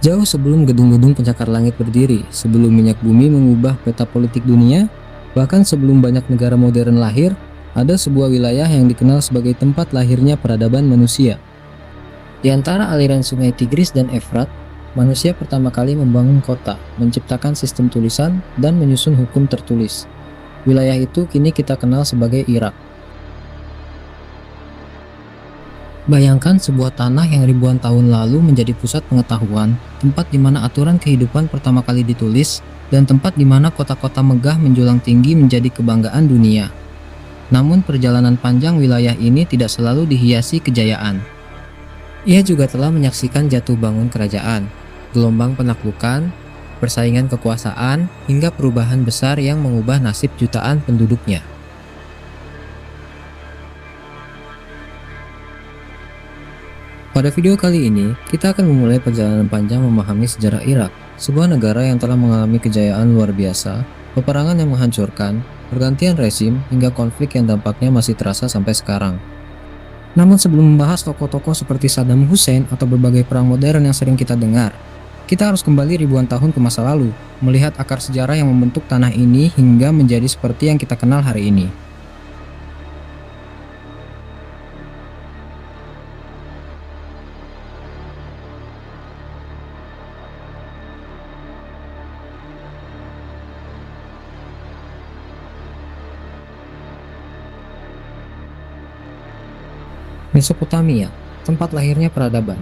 Jauh sebelum gedung-gedung pencakar langit berdiri, sebelum minyak bumi mengubah peta politik dunia, bahkan sebelum banyak negara modern lahir, ada sebuah wilayah yang dikenal sebagai tempat lahirnya peradaban manusia. Di antara aliran sungai Tigris dan Efrat, manusia pertama kali membangun kota, menciptakan sistem tulisan, dan menyusun hukum tertulis. Wilayah itu kini kita kenal sebagai Irak. Bayangkan sebuah tanah yang ribuan tahun lalu menjadi pusat pengetahuan, tempat di mana aturan kehidupan pertama kali ditulis, dan tempat di mana kota-kota megah menjulang tinggi menjadi kebanggaan dunia. Namun perjalanan panjang wilayah ini tidak selalu dihiasi kejayaan. Ia juga telah menyaksikan jatuh bangun kerajaan, gelombang penaklukan, persaingan kekuasaan, hingga perubahan besar yang mengubah nasib jutaan penduduknya. Pada video kali ini, kita akan memulai perjalanan panjang memahami sejarah Irak, sebuah negara yang telah mengalami kejayaan luar biasa, peperangan yang menghancurkan, pergantian rezim, hingga konflik yang dampaknya masih terasa sampai sekarang. Namun sebelum membahas tokoh-tokoh seperti Saddam Hussein atau berbagai perang modern yang sering kita dengar, kita harus kembali ribuan tahun ke masa lalu, melihat akar sejarah yang membentuk tanah ini hingga menjadi seperti yang kita kenal hari ini. Mesopotamia, tempat lahirnya peradaban.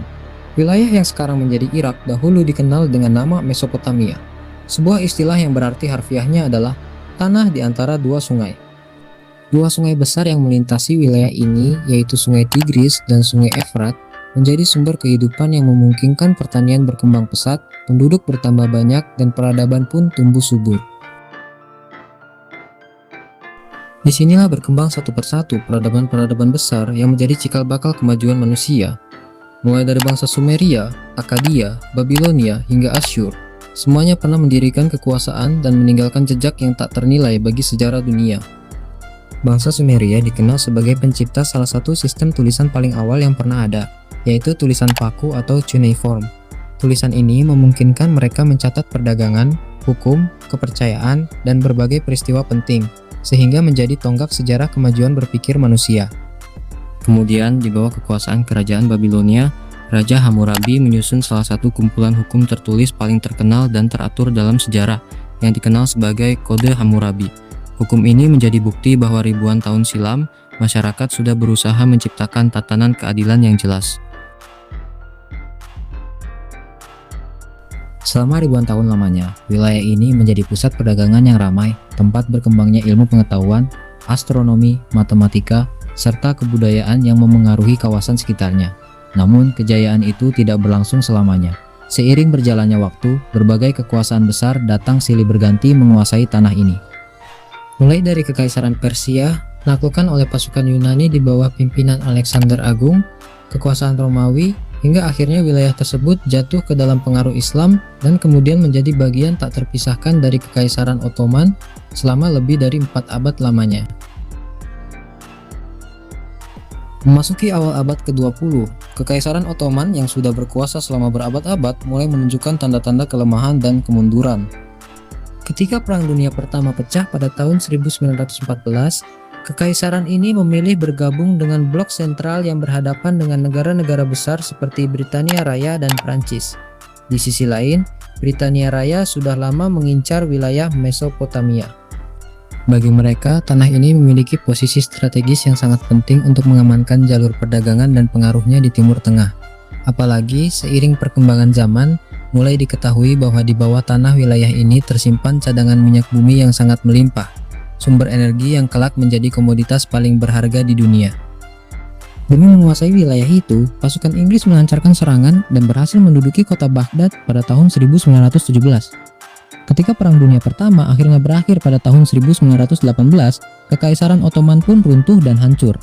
Wilayah yang sekarang menjadi Irak dahulu dikenal dengan nama Mesopotamia. Sebuah istilah yang berarti harfiahnya adalah tanah di antara dua sungai. Dua sungai besar yang melintasi wilayah ini, yaitu Sungai Tigris dan Sungai Efrat, menjadi sumber kehidupan yang memungkinkan pertanian berkembang pesat, penduduk bertambah banyak, dan peradaban pun tumbuh subur. Disinilah berkembang satu persatu peradaban-peradaban besar yang menjadi cikal bakal kemajuan manusia. Mulai dari bangsa Sumeria, Akkadia, Babilonia, hingga Asyur, semuanya pernah mendirikan kekuasaan dan meninggalkan jejak yang tak ternilai bagi sejarah dunia. Bangsa Sumeria dikenal sebagai pencipta salah satu sistem tulisan paling awal yang pernah ada, yaitu tulisan paku atau cuneiform. Tulisan ini memungkinkan mereka mencatat perdagangan, hukum, kepercayaan, dan berbagai peristiwa penting, sehingga menjadi tonggak sejarah kemajuan berpikir manusia. Kemudian, di bawah kekuasaan kerajaan Babilonia, Raja Hammurabi menyusun salah satu kumpulan hukum tertulis paling terkenal dan teratur dalam sejarah, yang dikenal sebagai Kode Hammurabi. Hukum ini menjadi bukti bahwa ribuan tahun silam, masyarakat sudah berusaha menciptakan tatanan keadilan yang jelas. Selama ribuan tahun lamanya, wilayah ini menjadi pusat perdagangan yang ramai, tempat berkembangnya ilmu pengetahuan, astronomi, matematika, serta kebudayaan yang memengaruhi kawasan sekitarnya. Namun, kejayaan itu tidak berlangsung selamanya. Seiring berjalannya waktu, berbagai kekuasaan besar datang silih berganti menguasai tanah ini. Mulai dari Kekaisaran Persia, menaklukkan oleh pasukan Yunani di bawah pimpinan Alexander Agung, kekuasaan Romawi, hingga akhirnya wilayah tersebut jatuh ke dalam pengaruh Islam dan kemudian menjadi bagian tak terpisahkan dari Kekaisaran Ottoman selama lebih dari 4 abad lamanya. Memasuki awal abad ke-20, Kekaisaran Ottoman yang sudah berkuasa selama berabad-abad mulai menunjukkan tanda-tanda kelemahan dan kemunduran. Ketika Perang Dunia Pertama pecah pada tahun 1914, Kekaisaran ini memilih bergabung dengan blok sentral yang berhadapan dengan negara-negara besar seperti Britania Raya dan Prancis. Di sisi lain, Britania Raya sudah lama mengincar wilayah Mesopotamia. Bagi mereka, tanah ini memiliki posisi strategis yang sangat penting untuk mengamankan jalur perdagangan dan pengaruhnya di Timur Tengah. Apalagi seiring perkembangan zaman, mulai diketahui bahwa di bawah tanah wilayah ini tersimpan cadangan minyak bumi yang sangat melimpah, sumber energi yang kelak menjadi komoditas paling berharga di dunia. Demi menguasai wilayah itu, pasukan Inggris melancarkan serangan dan berhasil menduduki kota Baghdad pada tahun 1917. Ketika Perang Dunia Pertama akhirnya berakhir pada tahun 1918, Kekaisaran Ottoman pun runtuh dan hancur.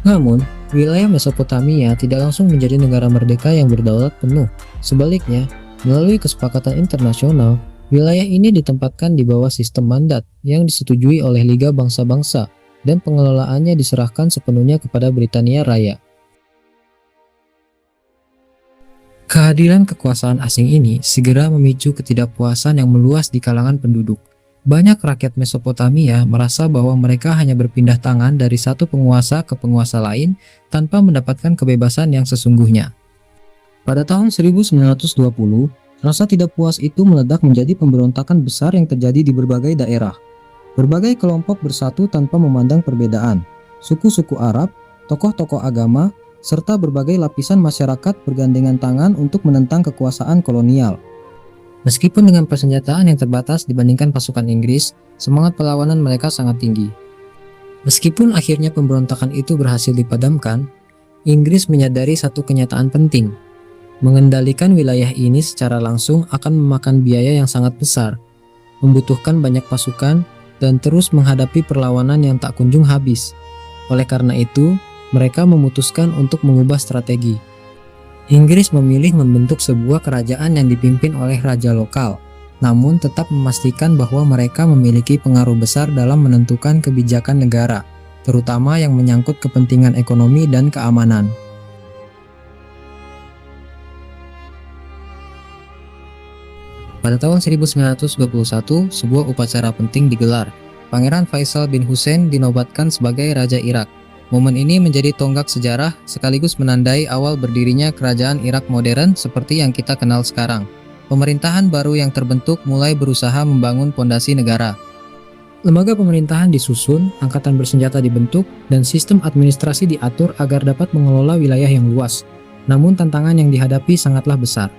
Namun, wilayah Mesopotamia tidak langsung menjadi negara merdeka yang berdaulat penuh. Sebaliknya, melalui kesepakatan internasional, wilayah ini ditempatkan di bawah sistem mandat yang disetujui oleh Liga Bangsa-Bangsa dan pengelolaannya diserahkan sepenuhnya kepada Britania Raya. Kehadiran kekuasaan asing ini segera memicu ketidakpuasan yang meluas di kalangan penduduk. Banyak rakyat Mesopotamia merasa bahwa mereka hanya berpindah tangan dari satu penguasa ke penguasa lain tanpa mendapatkan kebebasan yang sesungguhnya. Pada tahun 1920, rasa tidak puas itu meledak menjadi pemberontakan besar yang terjadi di berbagai daerah. Berbagai kelompok bersatu tanpa memandang perbedaan. Suku-suku Arab, tokoh-tokoh agama, serta berbagai lapisan masyarakat bergandengan tangan untuk menentang kekuasaan kolonial. Meskipun dengan persenjataan yang terbatas dibandingkan pasukan Inggris, semangat perlawanan mereka sangat tinggi. Meskipun akhirnya pemberontakan itu berhasil dipadamkan, Inggris menyadari satu kenyataan penting. Mengendalikan wilayah ini secara langsung akan memakan biaya yang sangat besar, membutuhkan banyak pasukan, dan terus menghadapi perlawanan yang tak kunjung habis. Oleh karena itu, mereka memutuskan untuk mengubah strategi. Inggris memilih membentuk sebuah kerajaan yang dipimpin oleh raja lokal, namun tetap memastikan bahwa mereka memiliki pengaruh besar dalam menentukan kebijakan negara, terutama yang menyangkut kepentingan ekonomi dan keamanan. Pada tahun 1921, sebuah upacara penting digelar. Pangeran Faisal bin Hussein dinobatkan sebagai Raja Irak. Momen ini menjadi tonggak sejarah sekaligus menandai awal berdirinya kerajaan Irak modern seperti yang kita kenal sekarang. Pemerintahan baru yang terbentuk mulai berusaha membangun pondasi negara. Lembaga pemerintahan disusun, angkatan bersenjata dibentuk, dan sistem administrasi diatur agar dapat mengelola wilayah yang luas. Namun tantangan yang dihadapi sangatlah besar.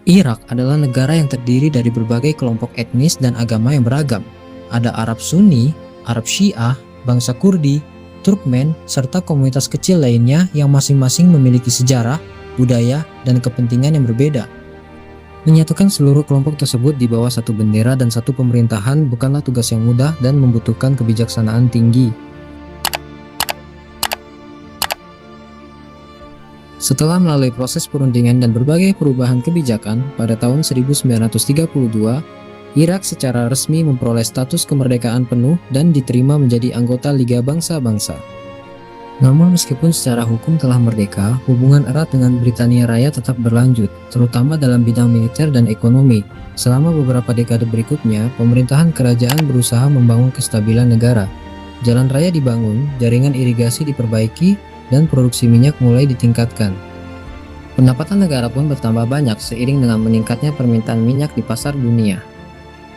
Irak adalah negara yang terdiri dari berbagai kelompok etnis dan agama yang beragam. Ada Arab Sunni, Arab Syiah, bangsa Kurdi, Turkmen, serta komunitas kecil lainnya yang masing-masing memiliki sejarah, budaya, dan kepentingan yang berbeda. Menyatukan seluruh kelompok tersebut di bawah satu bendera dan satu pemerintahan bukanlah tugas yang mudah dan membutuhkan kebijaksanaan tinggi. Setelah melalui proses perundingan dan berbagai perubahan kebijakan, pada tahun 1932, Irak secara resmi memperoleh status kemerdekaan penuh dan diterima menjadi anggota Liga Bangsa-Bangsa. Namun meskipun secara hukum telah merdeka, hubungan erat dengan Britania Raya tetap berlanjut, terutama dalam bidang militer dan ekonomi. Selama beberapa dekade berikutnya, pemerintahan kerajaan berusaha membangun kestabilan negara. Jalan raya dibangun, jaringan irigasi diperbaiki, dan produksi minyak mulai ditingkatkan. Pendapatan negara pun bertambah banyak seiring dengan meningkatnya permintaan minyak di pasar dunia.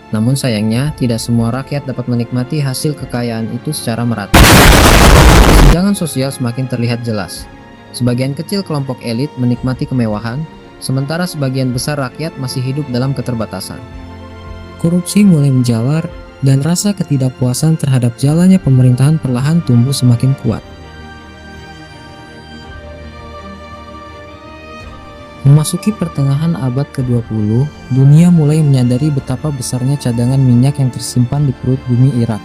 Namun sayangnya, tidak semua rakyat dapat menikmati hasil kekayaan itu secara merata. Kesenjangan sosial semakin terlihat jelas. Sebagian kecil kelompok elit menikmati kemewahan, sementara sebagian besar rakyat masih hidup dalam keterbatasan. Korupsi mulai menjalar, dan rasa ketidakpuasan terhadap jalannya pemerintahan perlahan tumbuh semakin kuat. Memasuki pertengahan abad ke-20, dunia mulai menyadari betapa besarnya cadangan minyak yang tersimpan di perut bumi Irak.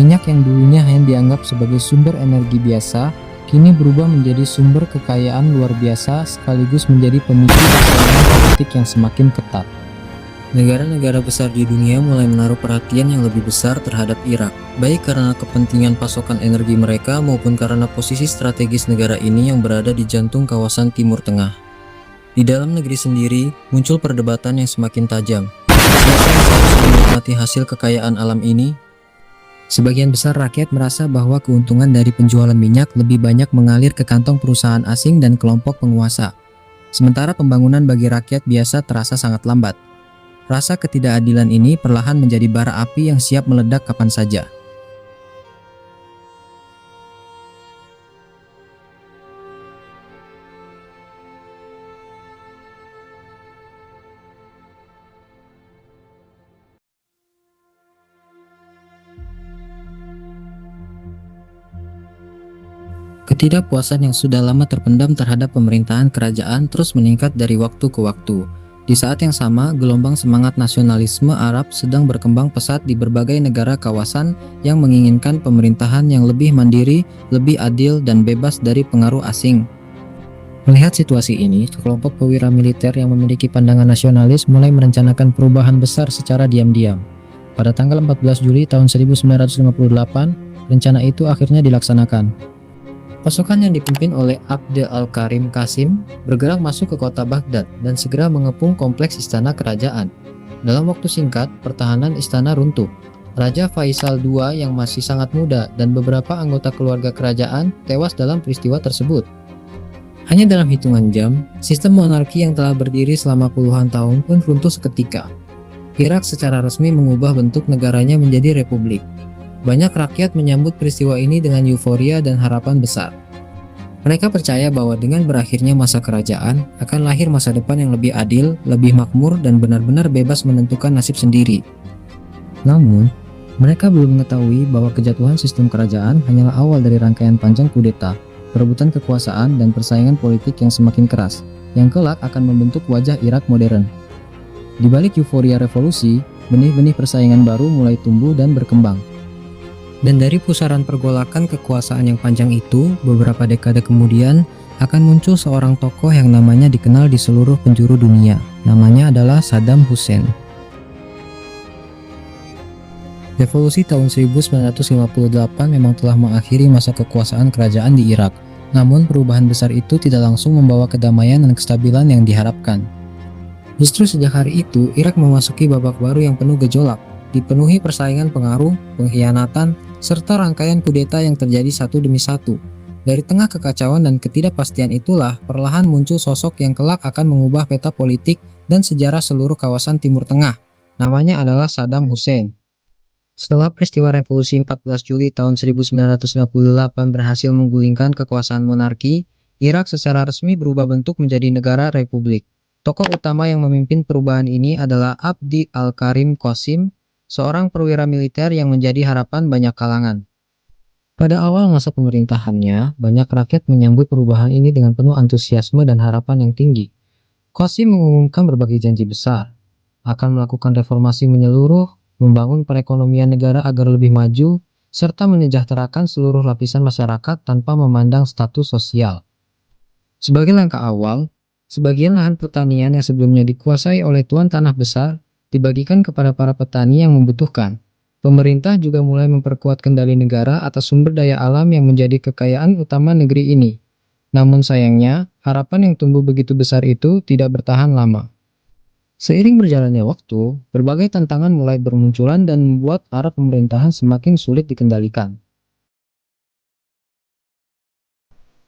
Minyak yang dulunya hanya dianggap sebagai sumber energi biasa, kini berubah menjadi sumber kekayaan luar biasa sekaligus menjadi pemicu persaingan politik yang semakin ketat. Negara-negara besar di dunia mulai menaruh perhatian yang lebih besar terhadap Irak, baik karena kepentingan pasokan energi mereka maupun karena posisi strategis negara ini yang berada di jantung kawasan Timur Tengah. Di dalam negeri sendiri, muncul perdebatan yang semakin tajam. Siapa yang seharusnya menikmati hasil kekayaan alam ini? Sebagian besar rakyat merasa bahwa keuntungan dari penjualan minyak lebih banyak mengalir ke kantong perusahaan asing dan kelompok penguasa. Sementara pembangunan bagi rakyat biasa terasa sangat lambat. Rasa ketidakadilan ini perlahan menjadi bara api yang siap meledak kapan saja. Ketidakpuasan yang sudah lama terpendam terhadap pemerintahan kerajaan terus meningkat dari waktu ke waktu. Di saat yang sama, gelombang semangat nasionalisme Arab sedang berkembang pesat di berbagai negara kawasan yang menginginkan pemerintahan yang lebih mandiri, lebih adil, dan bebas dari pengaruh asing. Melihat situasi ini, kelompok perwira militer yang memiliki pandangan nasionalis mulai merencanakan perubahan besar secara diam-diam. Pada tanggal 14 Juli tahun 1958, rencana itu akhirnya dilaksanakan. Pasukan yang dipimpin oleh Abd al-Karim Qasim bergerak masuk ke kota Baghdad dan segera mengepung kompleks istana kerajaan. Dalam waktu singkat, pertahanan istana runtuh. Raja Faisal II yang masih sangat muda dan beberapa anggota keluarga kerajaan tewas dalam peristiwa tersebut. Hanya dalam hitungan jam, sistem monarki yang telah berdiri selama puluhan tahun pun runtuh seketika. Irak secara resmi mengubah bentuk negaranya menjadi republik. Banyak rakyat menyambut peristiwa ini dengan euforia dan harapan besar. Mereka percaya bahwa dengan berakhirnya masa kerajaan, akan lahir masa depan yang lebih adil, lebih makmur, dan benar-benar bebas menentukan nasib sendiri. Namun, mereka belum mengetahui bahwa kejatuhan sistem kerajaan hanyalah awal dari rangkaian panjang kudeta, perebutan kekuasaan, dan persaingan politik yang semakin keras, yang kelak akan membentuk wajah Irak modern. Di balik euforia revolusi, benih-benih persaingan baru mulai tumbuh dan berkembang. Dan dari pusaran pergolakan kekuasaan yang panjang itu, beberapa dekade kemudian akan muncul seorang tokoh yang namanya dikenal di seluruh penjuru dunia. Namanya adalah Saddam Hussein. Revolusi tahun 1958 memang telah mengakhiri masa kekuasaan kerajaan di Irak. Namun perubahan besar itu tidak langsung membawa kedamaian dan kestabilan yang diharapkan. Justru sejak hari itu, Irak memasuki babak baru yang penuh gejolak, dipenuhi persaingan pengaruh, pengkhianatan, serta rangkaian kudeta yang terjadi satu demi satu. Dari tengah kekacauan dan ketidakpastian itulah, perlahan muncul sosok yang kelak akan mengubah peta politik dan sejarah seluruh kawasan Timur Tengah. Namanya adalah Saddam Hussein. Setelah peristiwa revolusi 14 Juli tahun 1958 berhasil menggulingkan kekuasaan monarki, Irak secara resmi berubah bentuk menjadi negara republik. Tokoh utama yang memimpin perubahan ini adalah Abd al-Karim Qasim, seorang perwira militer yang menjadi harapan banyak kalangan. Pada awal masa pemerintahannya, banyak rakyat menyambut perubahan ini dengan penuh antusiasme dan harapan yang tinggi. Qasim mengumumkan berbagai janji besar, akan melakukan reformasi menyeluruh, membangun perekonomian negara agar lebih maju, serta menyejahterakan seluruh lapisan masyarakat tanpa memandang status sosial. Sebagai langkah awal, sebagian lahan pertanian yang sebelumnya dikuasai oleh tuan tanah besar dibagikan kepada para petani yang membutuhkan. Pemerintah juga mulai memperkuat kendali negara atas sumber daya alam yang menjadi kekayaan utama negeri ini. Namun sayangnya, harapan yang tumbuh begitu besar itu tidak bertahan lama. Seiring berjalannya waktu, berbagai tantangan mulai bermunculan dan membuat arah pemerintahan semakin sulit dikendalikan.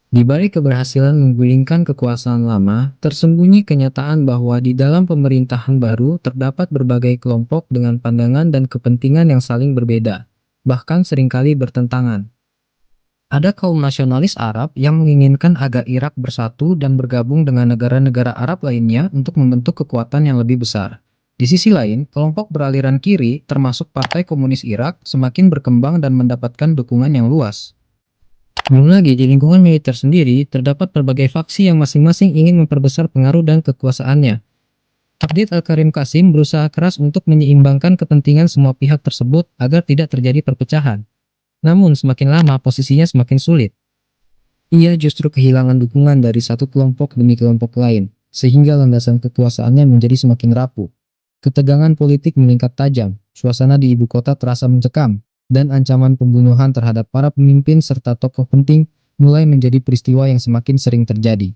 Di balik keberhasilan menggulingkan kekuasaan lama, tersembunyi kenyataan bahwa di dalam pemerintahan baru terdapat berbagai kelompok dengan pandangan dan kepentingan yang saling berbeda, bahkan seringkali bertentangan. Ada kaum nasionalis Arab yang menginginkan agar Irak bersatu dan bergabung dengan negara-negara Arab lainnya untuk membentuk kekuatan yang lebih besar. Di sisi lain, kelompok beraliran kiri, termasuk Partai Komunis Irak, semakin berkembang dan mendapatkan dukungan yang luas. Belum lagi, di lingkungan militer sendiri, terdapat berbagai faksi yang masing-masing ingin memperbesar pengaruh dan kekuasaannya. Abd al-Karim Qasim berusaha keras untuk menyeimbangkan kepentingan semua pihak tersebut agar tidak terjadi perpecahan. Namun semakin lama posisinya semakin sulit. Ia justru kehilangan dukungan dari satu kelompok demi kelompok lain, sehingga landasan kekuasaannya menjadi semakin rapuh. Ketegangan politik meningkat tajam, suasana di ibu kota terasa mencekam, dan ancaman pembunuhan terhadap para pemimpin serta tokoh penting mulai menjadi peristiwa yang semakin sering terjadi.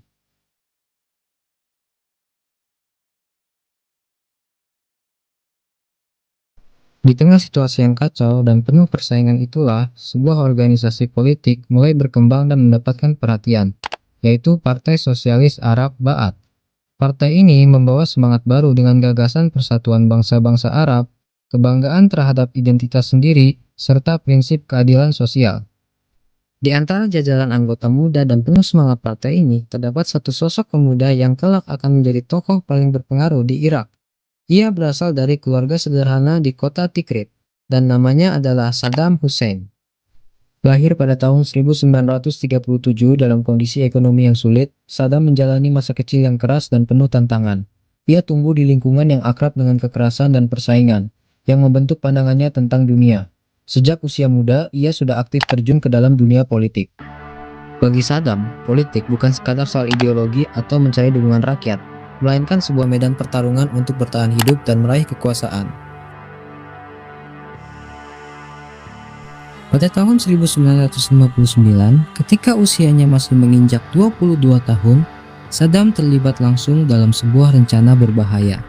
Di tengah situasi yang kacau dan penuh persaingan itulah, sebuah organisasi politik mulai berkembang dan mendapatkan perhatian, yaitu Partai Sosialis Arab Ba'ath. Partai ini membawa semangat baru dengan gagasan persatuan bangsa-bangsa Arab, kebanggaan terhadap identitas sendiri, serta prinsip keadilan sosial. Di antara jajaran anggota muda dan penuh semangat partai ini, terdapat satu sosok pemuda yang kelak akan menjadi tokoh paling berpengaruh di Irak. Ia berasal dari keluarga sederhana di kota Tikrit, dan namanya adalah Saddam Hussein. Lahir pada tahun 1937 dalam kondisi ekonomi yang sulit, Saddam menjalani masa kecil yang keras dan penuh tantangan. Ia tumbuh di lingkungan yang akrab dengan kekerasan dan persaingan, yang membentuk pandangannya tentang dunia. Sejak usia muda, ia sudah aktif terjun ke dalam dunia politik. Bagi Saddam, politik bukan sekadar soal ideologi atau mencari dukungan rakyat, melainkan sebuah medan pertarungan untuk bertahan hidup dan meraih kekuasaan. Pada tahun 1959, ketika usianya masih menginjak 22 tahun, Saddam terlibat langsung dalam sebuah rencana berbahaya,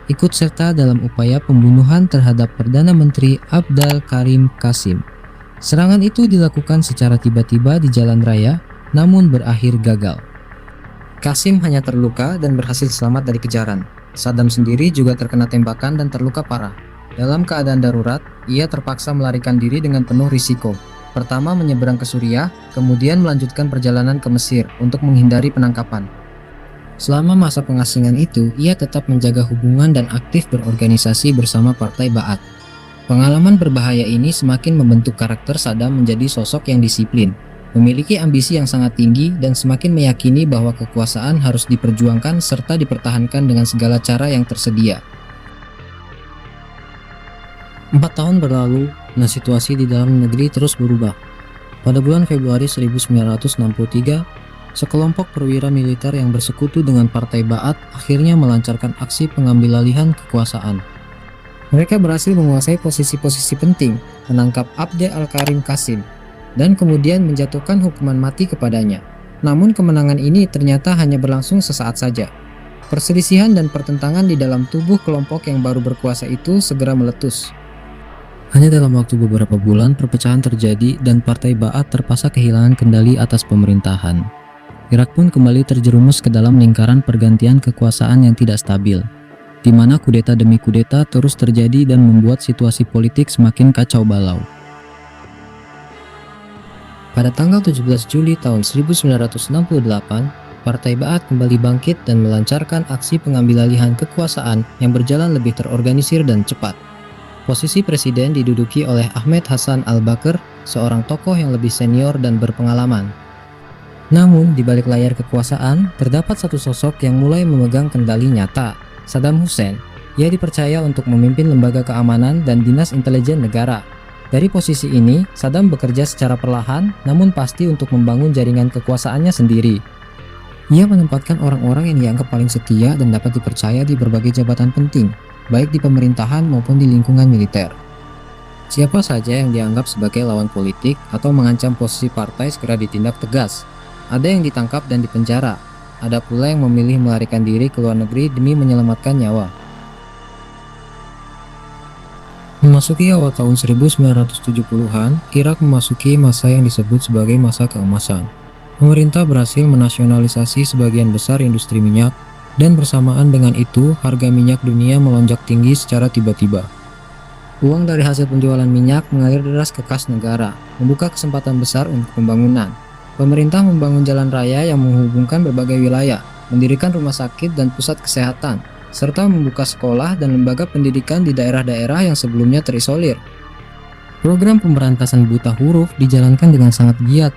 ikut serta dalam upaya pembunuhan terhadap Perdana Menteri Abdal Karim Qasim. Serangan itu dilakukan secara tiba-tiba di jalan raya, namun berakhir gagal. Qasim hanya terluka dan berhasil selamat dari kejaran. Saddam sendiri juga terkena tembakan dan terluka parah. Dalam keadaan darurat, ia terpaksa melarikan diri dengan penuh risiko. Pertama menyeberang ke Suriah, kemudian melanjutkan perjalanan ke Mesir untuk menghindari penangkapan. Selama masa pengasingan itu, ia tetap menjaga hubungan dan aktif berorganisasi bersama Partai Ba'ath. Pengalaman berbahaya ini semakin membentuk karakter Saddam menjadi sosok yang disiplin, memiliki ambisi yang sangat tinggi, dan semakin meyakini bahwa kekuasaan harus diperjuangkan serta dipertahankan dengan segala cara yang tersedia. 4 tahun berlalu, dan situasi di dalam negeri terus berubah. Pada bulan Februari 1963, sekelompok perwira militer yang bersekutu dengan Partai Ba'ath akhirnya melancarkan aksi pengambilalihan kekuasaan. Mereka berhasil menguasai posisi-posisi penting, menangkap Abdel Al-Karim Qasim, dan kemudian menjatuhkan hukuman mati kepadanya. Namun kemenangan ini ternyata hanya berlangsung sesaat saja. Perselisihan dan pertentangan di dalam tubuh kelompok yang baru berkuasa itu segera meletus. Hanya dalam waktu beberapa bulan, perpecahan terjadi dan Partai Ba'ath terpaksa kehilangan kendali atas pemerintahan. Irak pun kembali terjerumus ke dalam lingkaran pergantian kekuasaan yang tidak stabil, di mana kudeta demi kudeta terus terjadi dan membuat situasi politik semakin kacau balau. Pada tanggal 17 Juli tahun 1968, Partai Ba'ath kembali bangkit dan melancarkan aksi pengambilalihan kekuasaan yang berjalan lebih terorganisir dan cepat. Posisi presiden diduduki oleh Ahmed Hassan Al-Bakr, seorang tokoh yang lebih senior dan berpengalaman. Namun, di balik layar kekuasaan, terdapat satu sosok yang mulai memegang kendali nyata, Saddam Hussein. Ia dipercaya untuk memimpin lembaga keamanan dan dinas intelijen negara. Dari posisi ini, Saddam bekerja secara perlahan, namun pasti untuk membangun jaringan kekuasaannya sendiri. Ia menempatkan orang-orang yang dianggap paling setia dan dapat dipercaya di berbagai jabatan penting, baik di pemerintahan maupun di lingkungan militer. Siapa saja yang dianggap sebagai lawan politik atau mengancam posisi partai segera ditindak tegas. Ada yang ditangkap dan dipenjara, ada pula yang memilih melarikan diri ke luar negeri demi menyelamatkan nyawa. Memasuki awal tahun 1970-an, Irak memasuki masa yang disebut sebagai masa keemasan. Pemerintah berhasil menasionalisasi sebagian besar industri minyak, dan bersamaan dengan itu, harga minyak dunia melonjak tinggi secara tiba-tiba. Uang dari hasil penjualan minyak mengalir deras ke kas negara, membuka kesempatan besar untuk pembangunan. Pemerintah membangun jalan raya yang menghubungkan berbagai wilayah, mendirikan rumah sakit dan pusat kesehatan, serta membuka sekolah dan lembaga pendidikan di daerah-daerah yang sebelumnya terisolir. Program pemberantasan buta huruf dijalankan dengan sangat giat,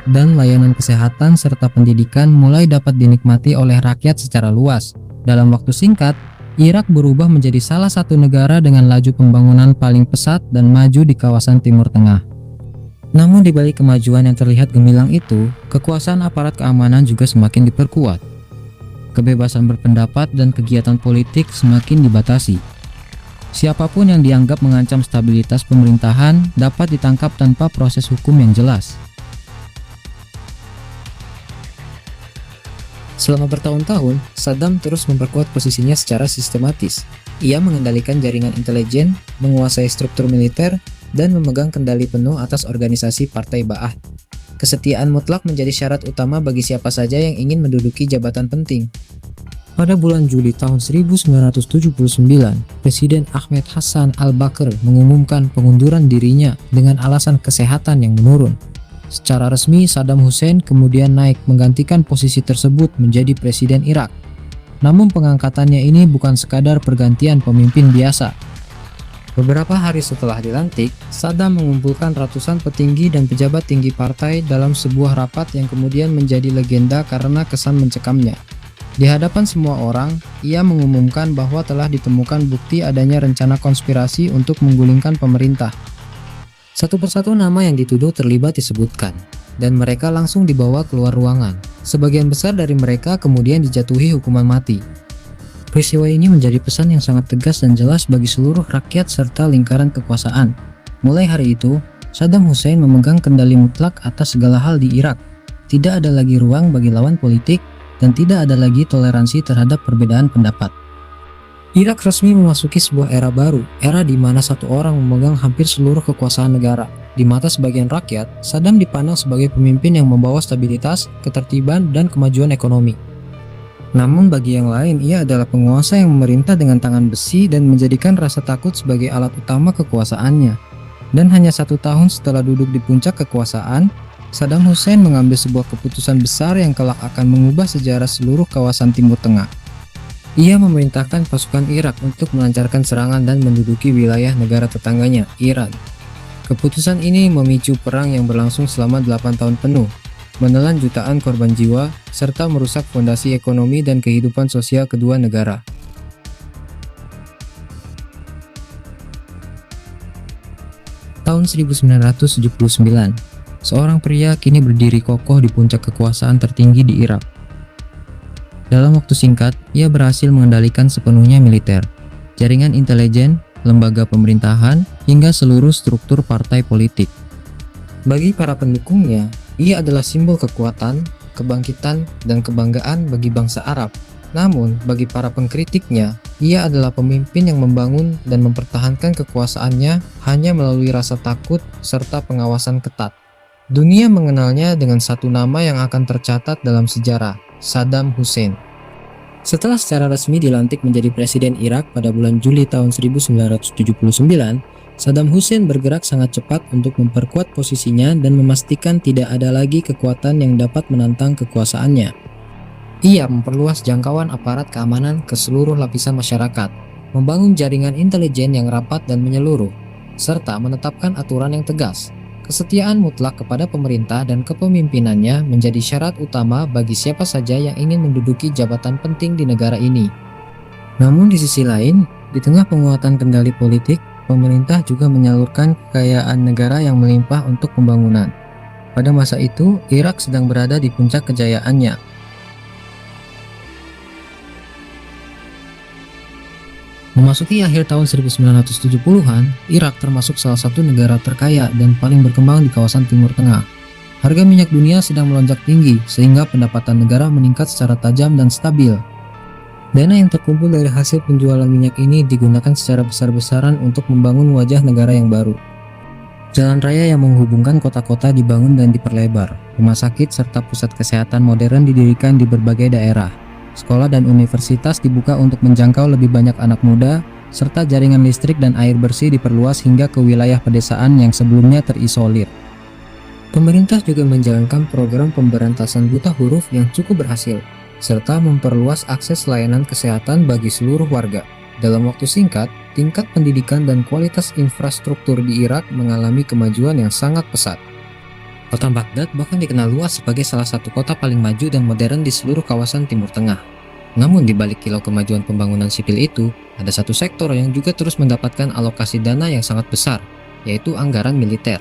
dan layanan kesehatan serta pendidikan mulai dapat dinikmati oleh rakyat secara luas. Dalam waktu singkat, Irak berubah menjadi salah satu negara dengan laju pembangunan paling pesat dan maju di kawasan Timur Tengah. Namun di balik kemajuan yang terlihat gemilang itu, kekuasaan aparat keamanan juga semakin diperkuat. Kebebasan berpendapat dan kegiatan politik semakin dibatasi. Siapapun yang dianggap mengancam stabilitas pemerintahan dapat ditangkap tanpa proses hukum yang jelas. Selama bertahun-tahun, Saddam terus memperkuat posisinya secara sistematis. Ia mengendalikan jaringan intelijen, menguasai struktur militer, dan memegang kendali penuh atas organisasi Partai Ba'ath. Kesetiaan mutlak menjadi syarat utama bagi siapa saja yang ingin menduduki jabatan penting. Pada bulan Juli tahun 1979, Presiden Ahmed Hassan Al-Bakr mengumumkan pengunduran dirinya dengan alasan kesehatan yang menurun. Secara resmi, Saddam Hussein kemudian naik menggantikan posisi tersebut menjadi Presiden Irak. Namun pengangkatannya ini bukan sekadar pergantian pemimpin biasa. Beberapa hari setelah dilantik, Saddam mengumpulkan ratusan petinggi dan pejabat tinggi partai dalam sebuah rapat yang kemudian menjadi legenda karena kesan mencekamnya. Di hadapan semua orang, ia mengumumkan bahwa telah ditemukan bukti adanya rencana konspirasi untuk menggulingkan pemerintah. Satu persatu nama yang dituduh terlibat disebutkan, dan mereka langsung dibawa keluar ruangan. Sebagian besar dari mereka kemudian dijatuhi hukuman mati. Peristiwa ini menjadi pesan yang sangat tegas dan jelas bagi seluruh rakyat serta lingkaran kekuasaan. Mulai hari itu, Saddam Hussein memegang kendali mutlak atas segala hal di Irak. Tidak ada lagi ruang bagi lawan politik dan tidak ada lagi toleransi terhadap perbedaan pendapat. Irak resmi memasuki sebuah era baru, era di mana satu orang memegang hampir seluruh kekuasaan negara. Di mata sebagian rakyat, Saddam dipandang sebagai pemimpin yang membawa stabilitas, ketertiban, dan kemajuan ekonomi. Namun bagi yang lain, ia adalah penguasa yang memerintah dengan tangan besi dan menjadikan rasa takut sebagai alat utama kekuasaannya. Dan hanya 1 tahun setelah duduk di puncak kekuasaan, Saddam Hussein mengambil sebuah keputusan besar yang kelak akan mengubah sejarah seluruh kawasan Timur Tengah. Ia memerintahkan pasukan Irak untuk melancarkan serangan dan menduduki wilayah negara tetangganya, Iran. Keputusan ini memicu perang yang berlangsung selama 8 tahun penuh, menelan jutaan korban jiwa, serta merusak fondasi ekonomi dan kehidupan sosial kedua negara. Tahun 1979, seorang pria kini berdiri kokoh di puncak kekuasaan tertinggi di Irak. Dalam waktu singkat, ia berhasil mengendalikan sepenuhnya militer, jaringan intelijen, lembaga pemerintahan, hingga seluruh struktur partai politik. Bagi para pendukungnya, ia adalah simbol kekuatan, kebangkitan, dan kebanggaan bagi bangsa Arab. Namun, bagi para pengkritiknya, ia adalah pemimpin yang membangun dan mempertahankan kekuasaannya hanya melalui rasa takut serta pengawasan ketat. Dunia mengenalnya dengan satu nama yang akan tercatat dalam sejarah, Saddam Hussein. Setelah secara resmi dilantik menjadi presiden Irak pada bulan Juli tahun 1979, Saddam Hussein bergerak sangat cepat untuk memperkuat posisinya dan memastikan tidak ada lagi kekuatan yang dapat menantang kekuasaannya. Ia memperluas jangkauan aparat keamanan ke seluruh lapisan masyarakat, membangun jaringan intelijen yang rapat dan menyeluruh, serta menetapkan aturan yang tegas. Kesetiaan mutlak kepada pemerintah dan kepemimpinannya menjadi syarat utama bagi siapa saja yang ingin menduduki jabatan penting di negara ini. Namun di sisi lain, di tengah penguatan kendali politik, pemerintah juga menyalurkan kekayaan negara yang melimpah untuk pembangunan. Pada masa itu, Irak sedang berada di puncak kejayaannya. Memasuki akhir tahun 1970-an, Irak termasuk salah satu negara terkaya dan paling berkembang di kawasan Timur Tengah. Harga minyak dunia sedang melonjak tinggi, sehingga pendapatan negara meningkat secara tajam dan stabil. Dana yang terkumpul dari hasil penjualan minyak ini digunakan secara besar-besaran untuk membangun wajah negara yang baru. Jalan raya yang menghubungkan kota-kota dibangun dan diperlebar. Rumah sakit serta pusat kesehatan modern didirikan di berbagai daerah. Sekolah dan universitas dibuka untuk menjangkau lebih banyak anak muda, serta jaringan listrik dan air bersih diperluas hingga ke wilayah pedesaan yang sebelumnya terisolir. Pemerintah juga menjalankan program pemberantasan buta huruf yang cukup berhasil, serta memperluas akses layanan kesehatan bagi seluruh warga. Dalam waktu singkat, tingkat pendidikan dan kualitas infrastruktur di Irak mengalami kemajuan yang sangat pesat. Kota Baghdad bahkan dikenal luas sebagai salah satu kota paling maju dan modern di seluruh kawasan Timur Tengah. Namun di balik kilau kemajuan pembangunan sipil itu, ada satu sektor yang juga terus mendapatkan alokasi dana yang sangat besar, yaitu anggaran militer.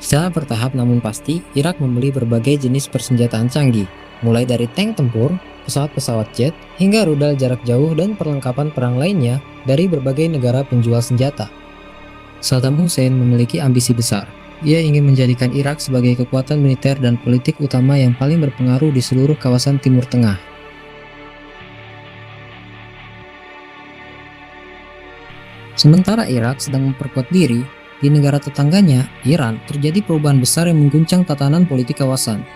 Secara bertahap namun pasti, Irak membeli berbagai jenis persenjataan canggih, mulai dari tank tempur, pesawat-pesawat jet, hingga rudal jarak jauh dan perlengkapan perang lainnya dari berbagai negara penjual senjata. Saddam Hussein memiliki ambisi besar. Ia ingin menjadikan Irak sebagai kekuatan militer dan politik utama yang paling berpengaruh di seluruh kawasan Timur Tengah. Sementara Irak sedang memperkuat diri, di negara tetangganya, Iran, terjadi perubahan besar yang mengguncang tatanan politik kawasan.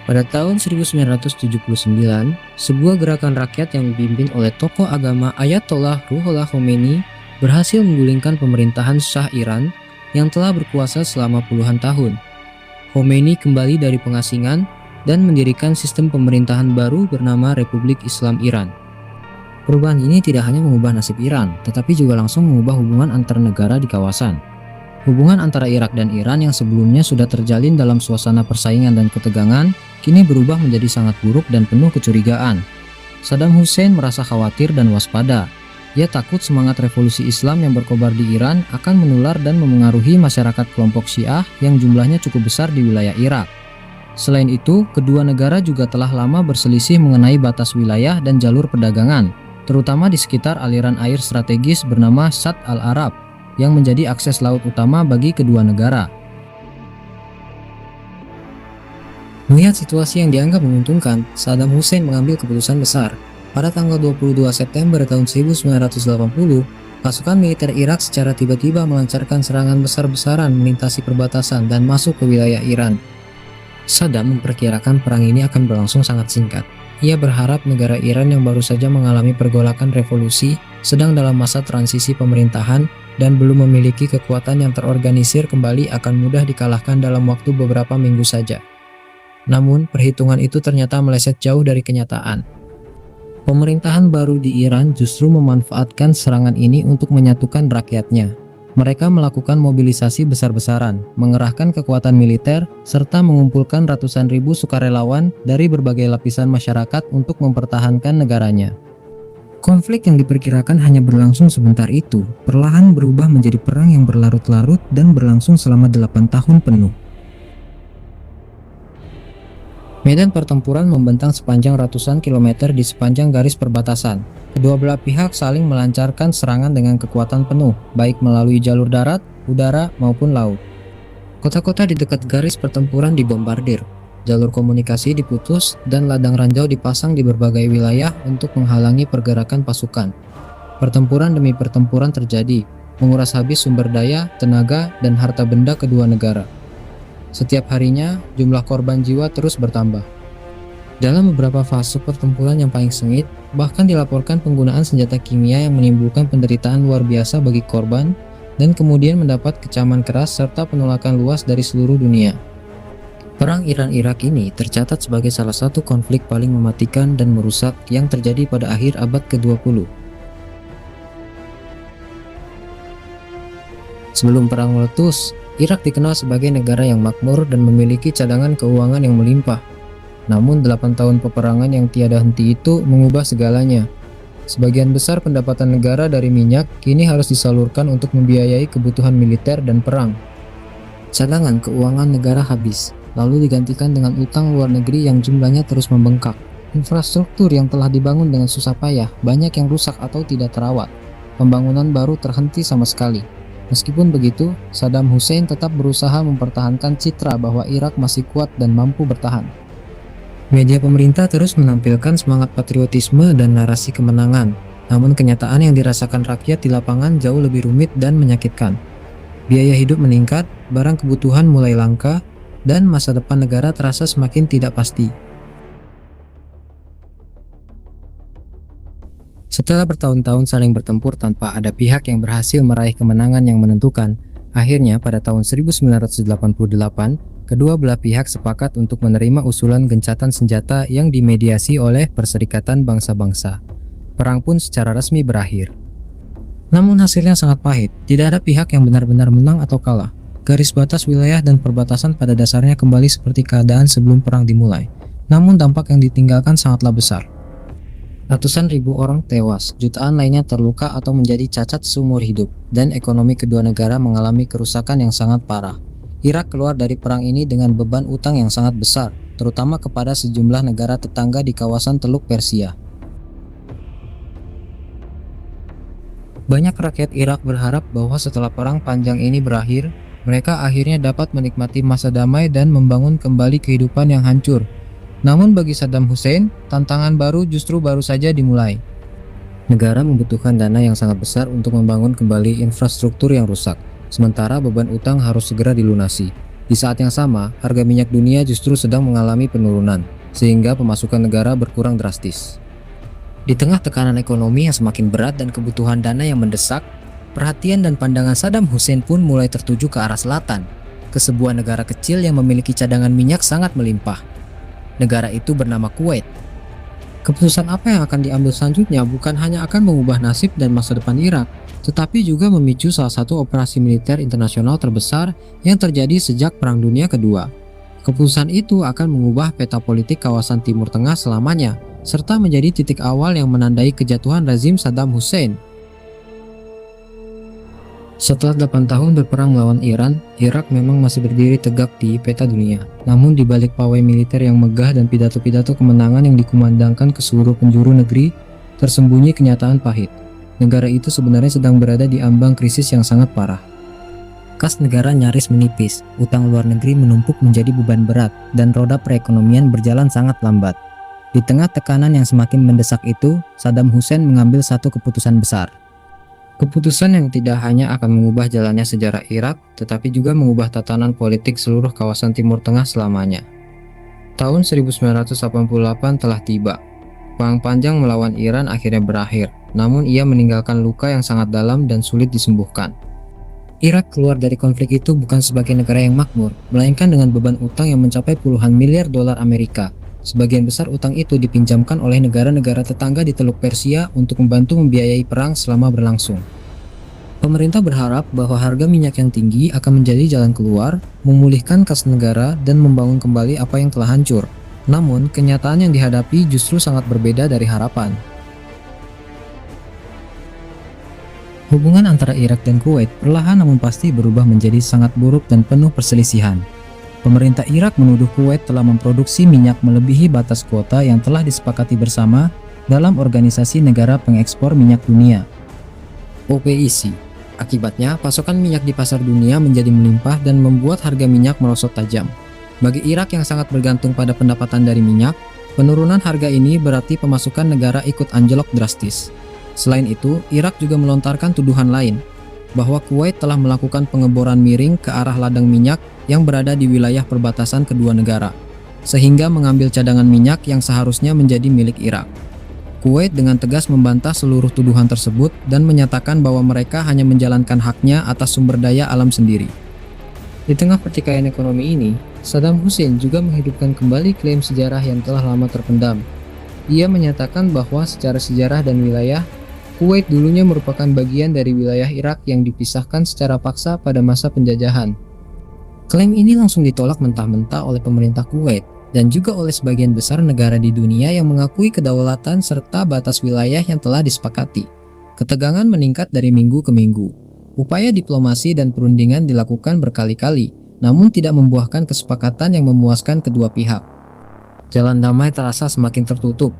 Pada tahun 1979, sebuah gerakan rakyat yang dipimpin oleh tokoh agama Ayatollah Ruhollah Khomeini berhasil menggulingkan pemerintahan Shah Iran yang telah berkuasa selama puluhan tahun. Khomeini kembali dari pengasingan dan mendirikan sistem pemerintahan baru bernama Republik Islam Iran. Perubahan ini tidak hanya mengubah nasib Iran, tetapi juga langsung mengubah hubungan antar negara di kawasan. Hubungan antara Irak dan Iran yang sebelumnya sudah terjalin dalam suasana persaingan dan ketegangan, kini berubah menjadi sangat buruk dan penuh kecurigaan. Saddam Hussein merasa khawatir dan waspada. Ia takut semangat revolusi Islam yang berkobar di Iran akan menular dan memengaruhi masyarakat kelompok Syiah yang jumlahnya cukup besar di wilayah Irak. Selain itu, kedua negara juga telah lama berselisih mengenai batas wilayah dan jalur perdagangan, terutama di sekitar aliran air strategis bernama Shatt al-Arab. yang menjadi akses laut utama bagi kedua negara. Melihat situasi yang dianggap menguntungkan, Saddam Hussein mengambil keputusan besar. Pada tanggal 22 September tahun 1980, pasukan militer Irak secara tiba-tiba melancarkan serangan besar-besaran melintasi perbatasan dan masuk ke wilayah Iran. Saddam memperkirakan perang ini akan berlangsung sangat singkat. Ia berharap negara Iran yang baru saja mengalami pergolakan revolusi, sedang dalam masa transisi pemerintahan, dan belum memiliki kekuatan yang terorganisir kembali akan mudah dikalahkan dalam waktu beberapa minggu saja. Namun, perhitungan itu ternyata meleset jauh dari kenyataan. Pemerintahan baru di Iran justru memanfaatkan serangan ini untuk menyatukan rakyatnya. Mereka melakukan mobilisasi besar-besaran, mengerahkan kekuatan militer, serta mengumpulkan ratusan ribu sukarelawan dari berbagai lapisan masyarakat untuk mempertahankan negaranya. Konflik yang diperkirakan hanya berlangsung sebentar itu, perlahan berubah menjadi perang yang berlarut-larut dan berlangsung selama 8 tahun penuh. Medan pertempuran membentang sepanjang ratusan kilometer di sepanjang garis perbatasan. Kedua belah pihak saling melancarkan serangan dengan kekuatan penuh, baik melalui jalur darat, udara, maupun laut. Kota-kota di dekat garis pertempuran dibombardir, jalur komunikasi diputus, dan ladang ranjau dipasang di berbagai wilayah untuk menghalangi pergerakan pasukan. Pertempuran demi pertempuran terjadi, menguras habis sumber daya, tenaga, dan harta benda kedua negara. Setiap harinya, jumlah korban jiwa terus bertambah. Dalam beberapa fase pertempuran yang paling sengit, bahkan dilaporkan penggunaan senjata kimia yang menimbulkan penderitaan luar biasa bagi korban, dan kemudian mendapat kecaman keras serta penolakan luas dari seluruh dunia. Perang Iran-Irak ini tercatat sebagai salah satu konflik paling mematikan dan merusak yang terjadi pada akhir abad ke-20. Sebelum perang meletus, Irak dikenal sebagai negara yang makmur dan memiliki cadangan keuangan yang melimpah. Namun 8 tahun peperangan yang tiada henti itu mengubah segalanya. Sebagian besar pendapatan negara dari minyak kini harus disalurkan untuk membiayai kebutuhan militer dan perang. Cadangan keuangan negara habis, lalu digantikan dengan utang luar negeri yang jumlahnya terus membengkak. Infrastruktur yang telah dibangun dengan susah payah banyak yang rusak atau tidak terawat. Pembangunan baru terhenti sama sekali. Meskipun begitu, Saddam Hussein tetap berusaha mempertahankan citra bahwa Irak masih kuat dan mampu bertahan. Media pemerintah terus menampilkan semangat patriotisme dan narasi kemenangan, namun kenyataan yang dirasakan rakyat di lapangan jauh lebih rumit dan menyakitkan. Biaya hidup meningkat, barang kebutuhan mulai langka, dan masa depan negara terasa semakin tidak pasti. Setelah bertahun-tahun saling bertempur tanpa ada pihak yang berhasil meraih kemenangan yang menentukan, akhirnya pada tahun 1988, kedua belah pihak sepakat untuk menerima usulan gencatan senjata yang dimediasi oleh Perserikatan Bangsa-Bangsa. Perang pun secara resmi berakhir. Namun hasilnya sangat pahit, tidak ada pihak yang benar-benar menang atau kalah. Garis batas wilayah dan perbatasan pada dasarnya kembali seperti keadaan sebelum perang dimulai. Namun dampak yang ditinggalkan sangatlah besar. Ratusan ribu orang tewas, jutaan lainnya terluka atau menjadi cacat seumur hidup, dan ekonomi kedua negara mengalami kerusakan yang sangat parah. Irak keluar dari perang ini dengan beban utang yang sangat besar, terutama kepada sejumlah negara tetangga di kawasan Teluk Persia. Banyak rakyat Irak berharap bahwa setelah perang panjang ini berakhir, mereka akhirnya dapat menikmati masa damai dan membangun kembali kehidupan yang hancur. Namun bagi Saddam Hussein, tantangan baru justru baru saja dimulai. Negara membutuhkan dana yang sangat besar untuk membangun kembali infrastruktur yang rusak, sementara beban utang harus segera dilunasi. Di saat yang sama, harga minyak dunia justru sedang mengalami penurunan, sehingga pemasukan negara berkurang drastis. Di tengah tekanan ekonomi yang semakin berat dan kebutuhan dana yang mendesak, perhatian dan pandangan Saddam Hussein pun mulai tertuju ke arah selatan, ke sebuah negara kecil yang memiliki cadangan minyak sangat melimpah. Negara itu bernama Kuwait. Keputusan apa yang akan diambil selanjutnya bukan hanya akan mengubah nasib dan masa depan Irak, tetapi juga memicu salah satu operasi militer internasional terbesar yang terjadi sejak Perang Dunia Kedua. Keputusan itu akan mengubah peta politik kawasan Timur Tengah selamanya, serta menjadi titik awal yang menandai kejatuhan rezim Saddam Hussein. Setelah 8 tahun berperang melawan Iran, Irak memang masih berdiri tegak di peta dunia. Namun di balik pawai militer yang megah dan pidato-pidato kemenangan yang dikumandangkan ke seluruh penjuru negeri, tersembunyi kenyataan pahit. negara itu sebenarnya sedang berada di ambang krisis yang sangat parah. Kas negara nyaris menipis, utang luar negeri menumpuk menjadi beban berat, dan roda perekonomian berjalan sangat lambat. Di tengah tekanan yang semakin mendesak itu, Saddam Hussein mengambil satu keputusan besar. Keputusan yang tidak hanya akan mengubah jalannya sejarah Irak, tetapi juga mengubah tatanan politik seluruh kawasan Timur Tengah selamanya. Tahun 1988 telah tiba. Perang panjang melawan Iran akhirnya berakhir, namun ia meninggalkan luka yang sangat dalam dan sulit disembuhkan. Irak keluar dari konflik itu bukan sebagai negara yang makmur, melainkan dengan beban utang yang mencapai puluhan miliar dolar Amerika. Sebagian besar utang itu dipinjamkan oleh negara-negara tetangga di Teluk Persia untuk membantu membiayai perang selama berlangsung. Pemerintah berharap bahwa harga minyak yang tinggi akan menjadi jalan keluar, memulihkan kas negara, dan membangun kembali apa yang telah hancur. Namun, kenyataan yang dihadapi justru sangat berbeda dari harapan. Hubungan antara Irak dan Kuwait perlahan namun pasti berubah menjadi sangat buruk dan penuh perselisihan. Pemerintah Irak menuduh Kuwait telah memproduksi minyak melebihi batas kuota yang telah disepakati bersama dalam Organisasi Negara Pengekspor Minyak Dunia (OPEC). Akibatnya, pasokan minyak di pasar dunia menjadi melimpah dan membuat harga minyak merosot tajam. Bagi Irak yang sangat bergantung pada pendapatan dari minyak, penurunan harga ini berarti pemasukan negara ikut anjlok drastis. Selain itu, Irak juga melontarkan tuduhan lain, bahwa Kuwait telah melakukan pengeboran miring ke arah ladang minyak yang berada di wilayah perbatasan kedua negara, sehingga mengambil cadangan minyak yang seharusnya menjadi milik Irak. Kuwait dengan tegas membantah seluruh tuduhan tersebut dan menyatakan bahwa mereka hanya menjalankan haknya atas sumber daya alam sendiri. Di tengah pertikaian ekonomi ini, Saddam Hussein juga menghidupkan kembali klaim sejarah yang telah lama terpendam. Ia menyatakan bahwa secara sejarah dan wilayah, Kuwait dulunya merupakan bagian dari wilayah Irak yang dipisahkan secara paksa pada masa penjajahan. Klaim ini langsung ditolak mentah-mentah oleh pemerintah Kuwait dan juga oleh sebagian besar negara di dunia yang mengakui kedaulatan serta batas wilayah yang telah disepakati. Ketegangan meningkat dari minggu ke minggu. Upaya diplomasi dan perundingan dilakukan berkali-kali, namun tidak membuahkan kesepakatan yang memuaskan kedua pihak. Jalan damai terasa semakin tertutup.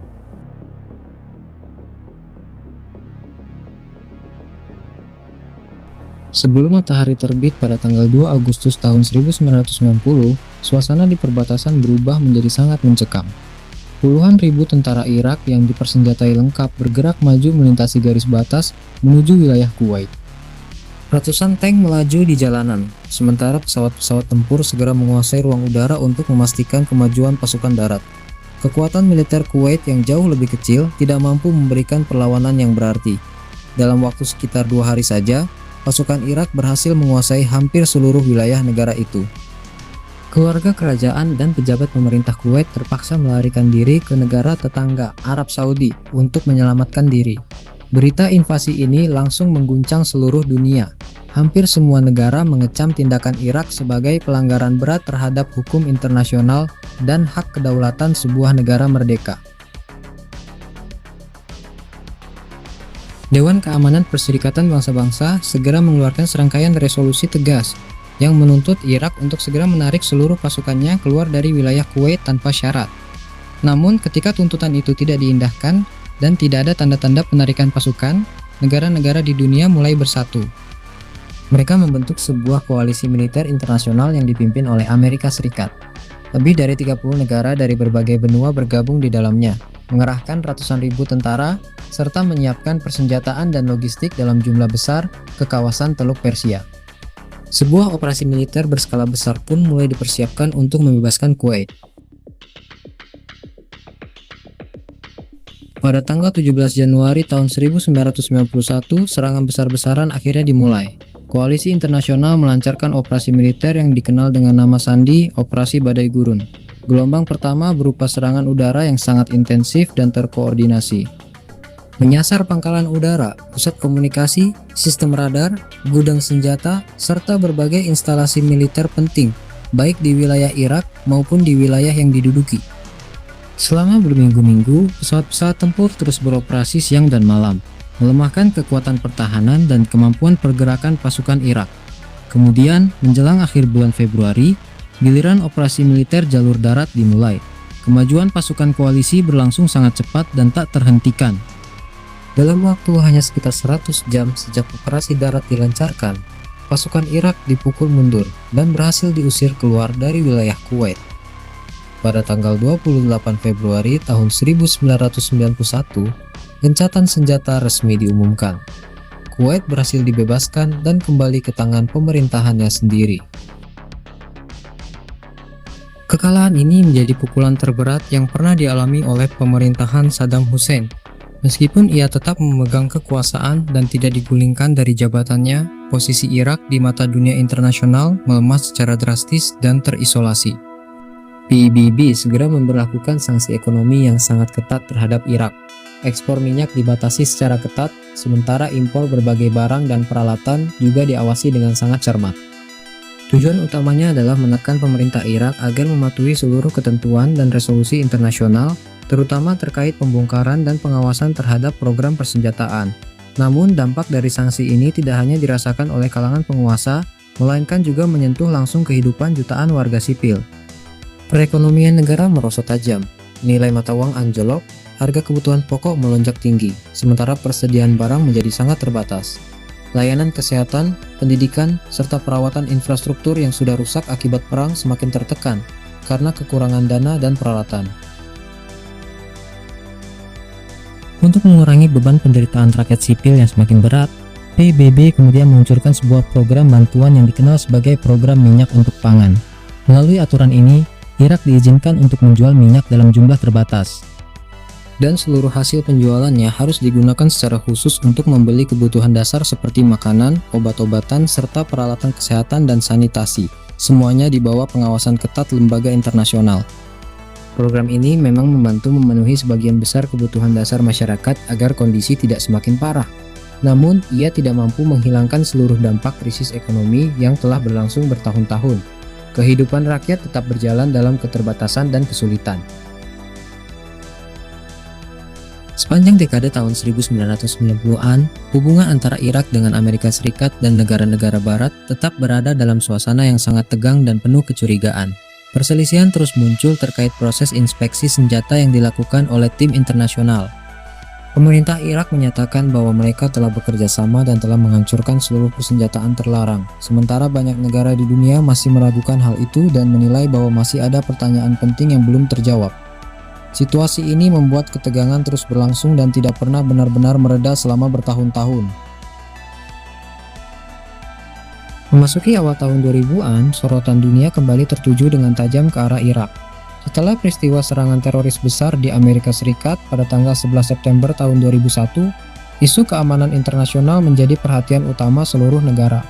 Sebelum matahari terbit pada tanggal 2 Agustus tahun 1990, suasana di perbatasan berubah menjadi sangat mencekam. Puluhan ribu tentara Irak yang dipersenjatai lengkap bergerak maju melintasi garis batas menuju wilayah Kuwait. Ratusan tank melaju di jalanan, sementara pesawat-pesawat tempur segera menguasai ruang udara untuk memastikan kemajuan pasukan darat. Kekuatan militer Kuwait yang jauh lebih kecil tidak mampu memberikan perlawanan yang berarti. Dalam waktu sekitar 2 hari saja, pasukan Irak berhasil menguasai hampir seluruh wilayah negara itu. Keluarga kerajaan dan pejabat pemerintah Kuwait terpaksa melarikan diri ke negara tetangga Arab Saudi untuk menyelamatkan diri. Berita invasi ini langsung mengguncang seluruh dunia. Hampir semua negara mengecam tindakan Irak sebagai pelanggaran berat terhadap hukum internasional dan hak kedaulatan sebuah negara merdeka. Dewan Keamanan Perserikatan Bangsa-Bangsa segera mengeluarkan serangkaian resolusi tegas yang menuntut Irak untuk segera menarik seluruh pasukannya keluar dari wilayah Kuwait tanpa syarat. Namun, ketika tuntutan itu tidak diindahkan dan tidak ada tanda-tanda penarikan pasukan, negara-negara di dunia mulai bersatu. Mereka membentuk sebuah koalisi militer internasional yang dipimpin oleh Amerika Serikat. Lebih dari 30 negara dari berbagai benua bergabung di dalamnya, mengerahkan ratusan ribu tentara, serta menyiapkan persenjataan dan logistik dalam jumlah besar ke kawasan Teluk Persia. Sebuah operasi militer berskala besar pun mulai dipersiapkan untuk membebaskan Kuwait. Pada tanggal 17 Januari tahun 1991, serangan besar-besaran akhirnya dimulai. Koalisi internasional melancarkan operasi militer yang dikenal dengan nama sandi Operasi Badai Gurun. Gelombang pertama berupa serangan udara yang sangat intensif dan terkoordinasi. Menyasar pangkalan udara, pusat komunikasi, sistem radar, gudang senjata, serta berbagai instalasi militer penting, baik di wilayah Irak maupun di wilayah yang diduduki. Selama berminggu-minggu, pesawat-pesawat tempur terus beroperasi siang dan malam, melemahkan kekuatan pertahanan dan kemampuan pergerakan pasukan Irak. Kemudian, menjelang akhir bulan Februari, giliran operasi militer jalur darat dimulai. Kemajuan pasukan koalisi berlangsung sangat cepat dan tak terhentikan. Dalam waktu hanya sekitar 100 jam sejak operasi darat dilancarkan, pasukan Irak dipukul mundur dan berhasil diusir keluar dari wilayah Kuwait. Pada tanggal 28 Februari tahun 1991, gencatan senjata resmi diumumkan. Kuwait berhasil dibebaskan dan kembali ke tangan pemerintahannya sendiri. Kekalahan ini menjadi pukulan terberat yang pernah dialami oleh pemerintahan Saddam Hussein. Meskipun ia tetap memegang kekuasaan dan tidak digulingkan dari jabatannya, posisi Irak di mata dunia internasional melemah secara drastis dan terisolasi. PBB segera memberlakukan sanksi ekonomi yang sangat ketat terhadap Irak. Ekspor minyak dibatasi secara ketat, sementara impor berbagai barang dan peralatan juga diawasi dengan sangat cermat. Tujuan utamanya adalah menekan pemerintah Irak agar mematuhi seluruh ketentuan dan resolusi internasional, terutama terkait pembongkaran dan pengawasan terhadap program persenjataan. Namun, dampak dari sanksi ini tidak hanya dirasakan oleh kalangan penguasa, melainkan juga menyentuh langsung kehidupan jutaan warga sipil. Perekonomian negara merosot tajam, nilai mata uang anjlok, harga kebutuhan pokok melonjak tinggi, sementara persediaan barang menjadi sangat terbatas. Layanan kesehatan, pendidikan, serta perawatan infrastruktur yang sudah rusak akibat perang semakin tertekan karena kekurangan dana dan peralatan. Untuk mengurangi beban penderitaan rakyat sipil yang semakin berat, PBB kemudian meluncurkan sebuah program bantuan yang dikenal sebagai Program Minyak untuk Pangan. Melalui aturan ini, Irak diizinkan untuk menjual minyak dalam jumlah terbatas, dan seluruh hasil penjualannya harus digunakan secara khusus untuk membeli kebutuhan dasar seperti makanan, obat-obatan, serta peralatan kesehatan dan sanitasi. Semuanya di bawah pengawasan ketat lembaga internasional. Program ini memang membantu memenuhi sebagian besar kebutuhan dasar masyarakat agar kondisi tidak semakin parah. Namun, ia tidak mampu menghilangkan seluruh dampak krisis ekonomi yang telah berlangsung bertahun-tahun. Kehidupan rakyat tetap berjalan dalam keterbatasan dan kesulitan. Sepanjang dekade tahun 1990-an, hubungan antara Irak dengan Amerika Serikat dan negara-negara barat tetap berada dalam suasana yang sangat tegang dan penuh kecurigaan. Perselisihan terus muncul terkait proses inspeksi senjata yang dilakukan oleh tim internasional. Pemerintah Irak menyatakan bahwa mereka telah bekerja sama dan telah menghancurkan seluruh persenjataan terlarang, sementara banyak negara di dunia masih meragukan hal itu dan menilai bahwa masih ada pertanyaan penting yang belum terjawab. Situasi ini membuat ketegangan terus berlangsung dan tidak pernah benar-benar mereda selama bertahun-tahun. Memasuki awal tahun 2000-an, sorotan dunia kembali tertuju dengan tajam ke arah Irak. Setelah peristiwa serangan teroris besar di Amerika Serikat pada tanggal 11 September tahun 2001, isu keamanan internasional menjadi perhatian utama seluruh negara.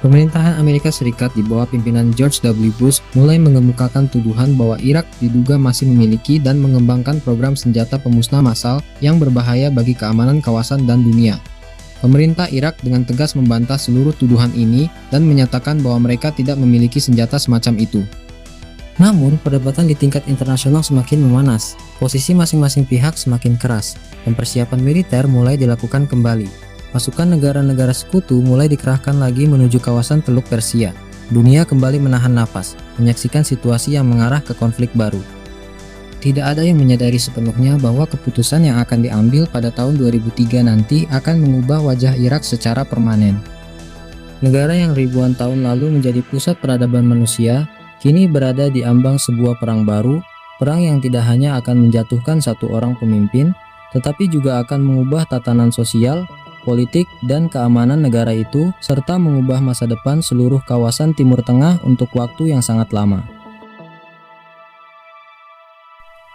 Pemerintahan Amerika Serikat di bawah pimpinan George W. Bush mulai mengemukakan tuduhan bahwa Irak diduga masih memiliki dan mengembangkan program senjata pemusnah massal yang berbahaya bagi keamanan kawasan dan dunia. Pemerintah Irak dengan tegas membantah seluruh tuduhan ini dan menyatakan bahwa mereka tidak memiliki senjata semacam itu. Namun, perdebatan di tingkat internasional semakin memanas, posisi masing-masing pihak semakin keras, dan persiapan militer mulai dilakukan kembali. Pasukan negara-negara sekutu mulai dikerahkan lagi menuju kawasan Teluk Persia. Dunia kembali menahan napas, menyaksikan situasi yang mengarah ke konflik baru. Tidak ada yang menyadari sepenuhnya bahwa keputusan yang akan diambil pada tahun 2003 nanti akan mengubah wajah Irak secara permanen. Negara yang ribuan tahun lalu menjadi pusat peradaban manusia, kini berada di ambang sebuah perang baru, perang yang tidak hanya akan menjatuhkan satu orang pemimpin, tetapi juga akan mengubah tatanan sosial, politik, dan keamanan negara itu, serta mengubah masa depan seluruh kawasan Timur Tengah untuk waktu yang sangat lama.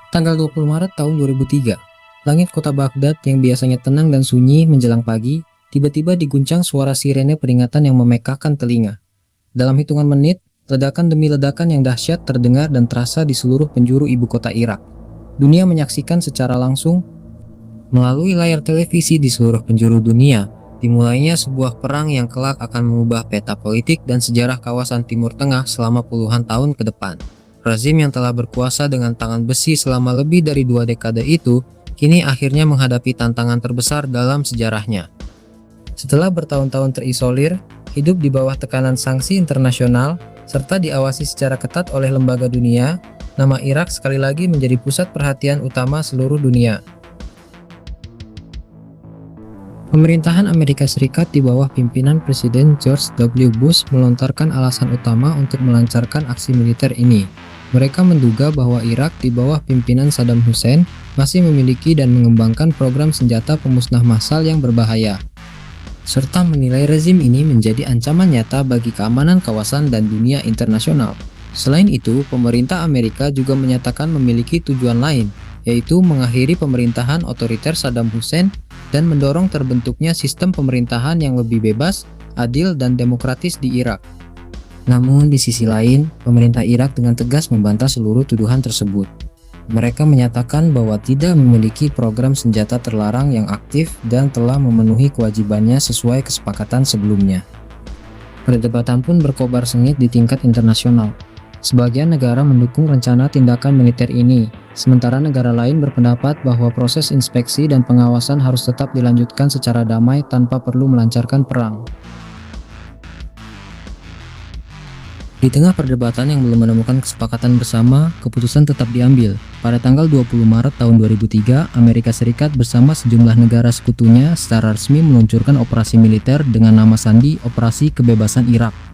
Tanggal 20 Maret tahun 2003, langit kota Baghdad yang biasanya tenang dan sunyi menjelang pagi, tiba-tiba diguncang suara sirene peringatan yang memekakkan telinga. Dalam hitungan menit, ledakan demi ledakan yang dahsyat terdengar dan terasa di seluruh penjuru ibu kota Irak. Dunia menyaksikan secara langsung melalui layar televisi di seluruh penjuru dunia, dimulainya sebuah perang yang kelak akan mengubah peta politik dan sejarah kawasan Timur Tengah selama puluhan tahun ke depan. Rezim yang telah berkuasa dengan tangan besi selama lebih dari 2 dekade itu, kini akhirnya menghadapi tantangan terbesar dalam sejarahnya. Setelah bertahun-tahun terisolir, hidup di bawah tekanan sanksi internasional, serta diawasi secara ketat oleh lembaga dunia, nama Irak sekali lagi menjadi pusat perhatian utama seluruh dunia. Pemerintahan Amerika Serikat di bawah pimpinan Presiden George W. Bush melontarkan alasan utama untuk melancarkan aksi militer ini. Mereka menduga bahwa Irak di bawah pimpinan Saddam Hussein masih memiliki dan mengembangkan program senjata pemusnah massal yang berbahaya, serta menilai rezim ini menjadi ancaman nyata bagi keamanan kawasan dan dunia internasional. Selain itu, pemerintah Amerika juga menyatakan memiliki tujuan lain, yaitu mengakhiri pemerintahan otoriter Saddam Hussein dan mendorong terbentuknya sistem pemerintahan yang lebih bebas, adil, dan demokratis di Irak. Namun di sisi lain, pemerintah Irak dengan tegas membantah seluruh tuduhan tersebut. Mereka menyatakan bahwa tidak memiliki program senjata terlarang yang aktif dan telah memenuhi kewajibannya sesuai kesepakatan sebelumnya. Perdebatan pun berkobar sengit di tingkat internasional. Sebagian negara mendukung rencana tindakan militer ini, sementara negara lain berpendapat bahwa proses inspeksi dan pengawasan harus tetap dilanjutkan secara damai tanpa perlu melancarkan perang. Di tengah perdebatan yang belum menemukan kesepakatan bersama, keputusan tetap diambil. Pada tanggal 20 Maret tahun 2003, Amerika Serikat bersama sejumlah negara sekutunya secara resmi meluncurkan operasi militer dengan nama sandi Operasi Kebebasan Irak.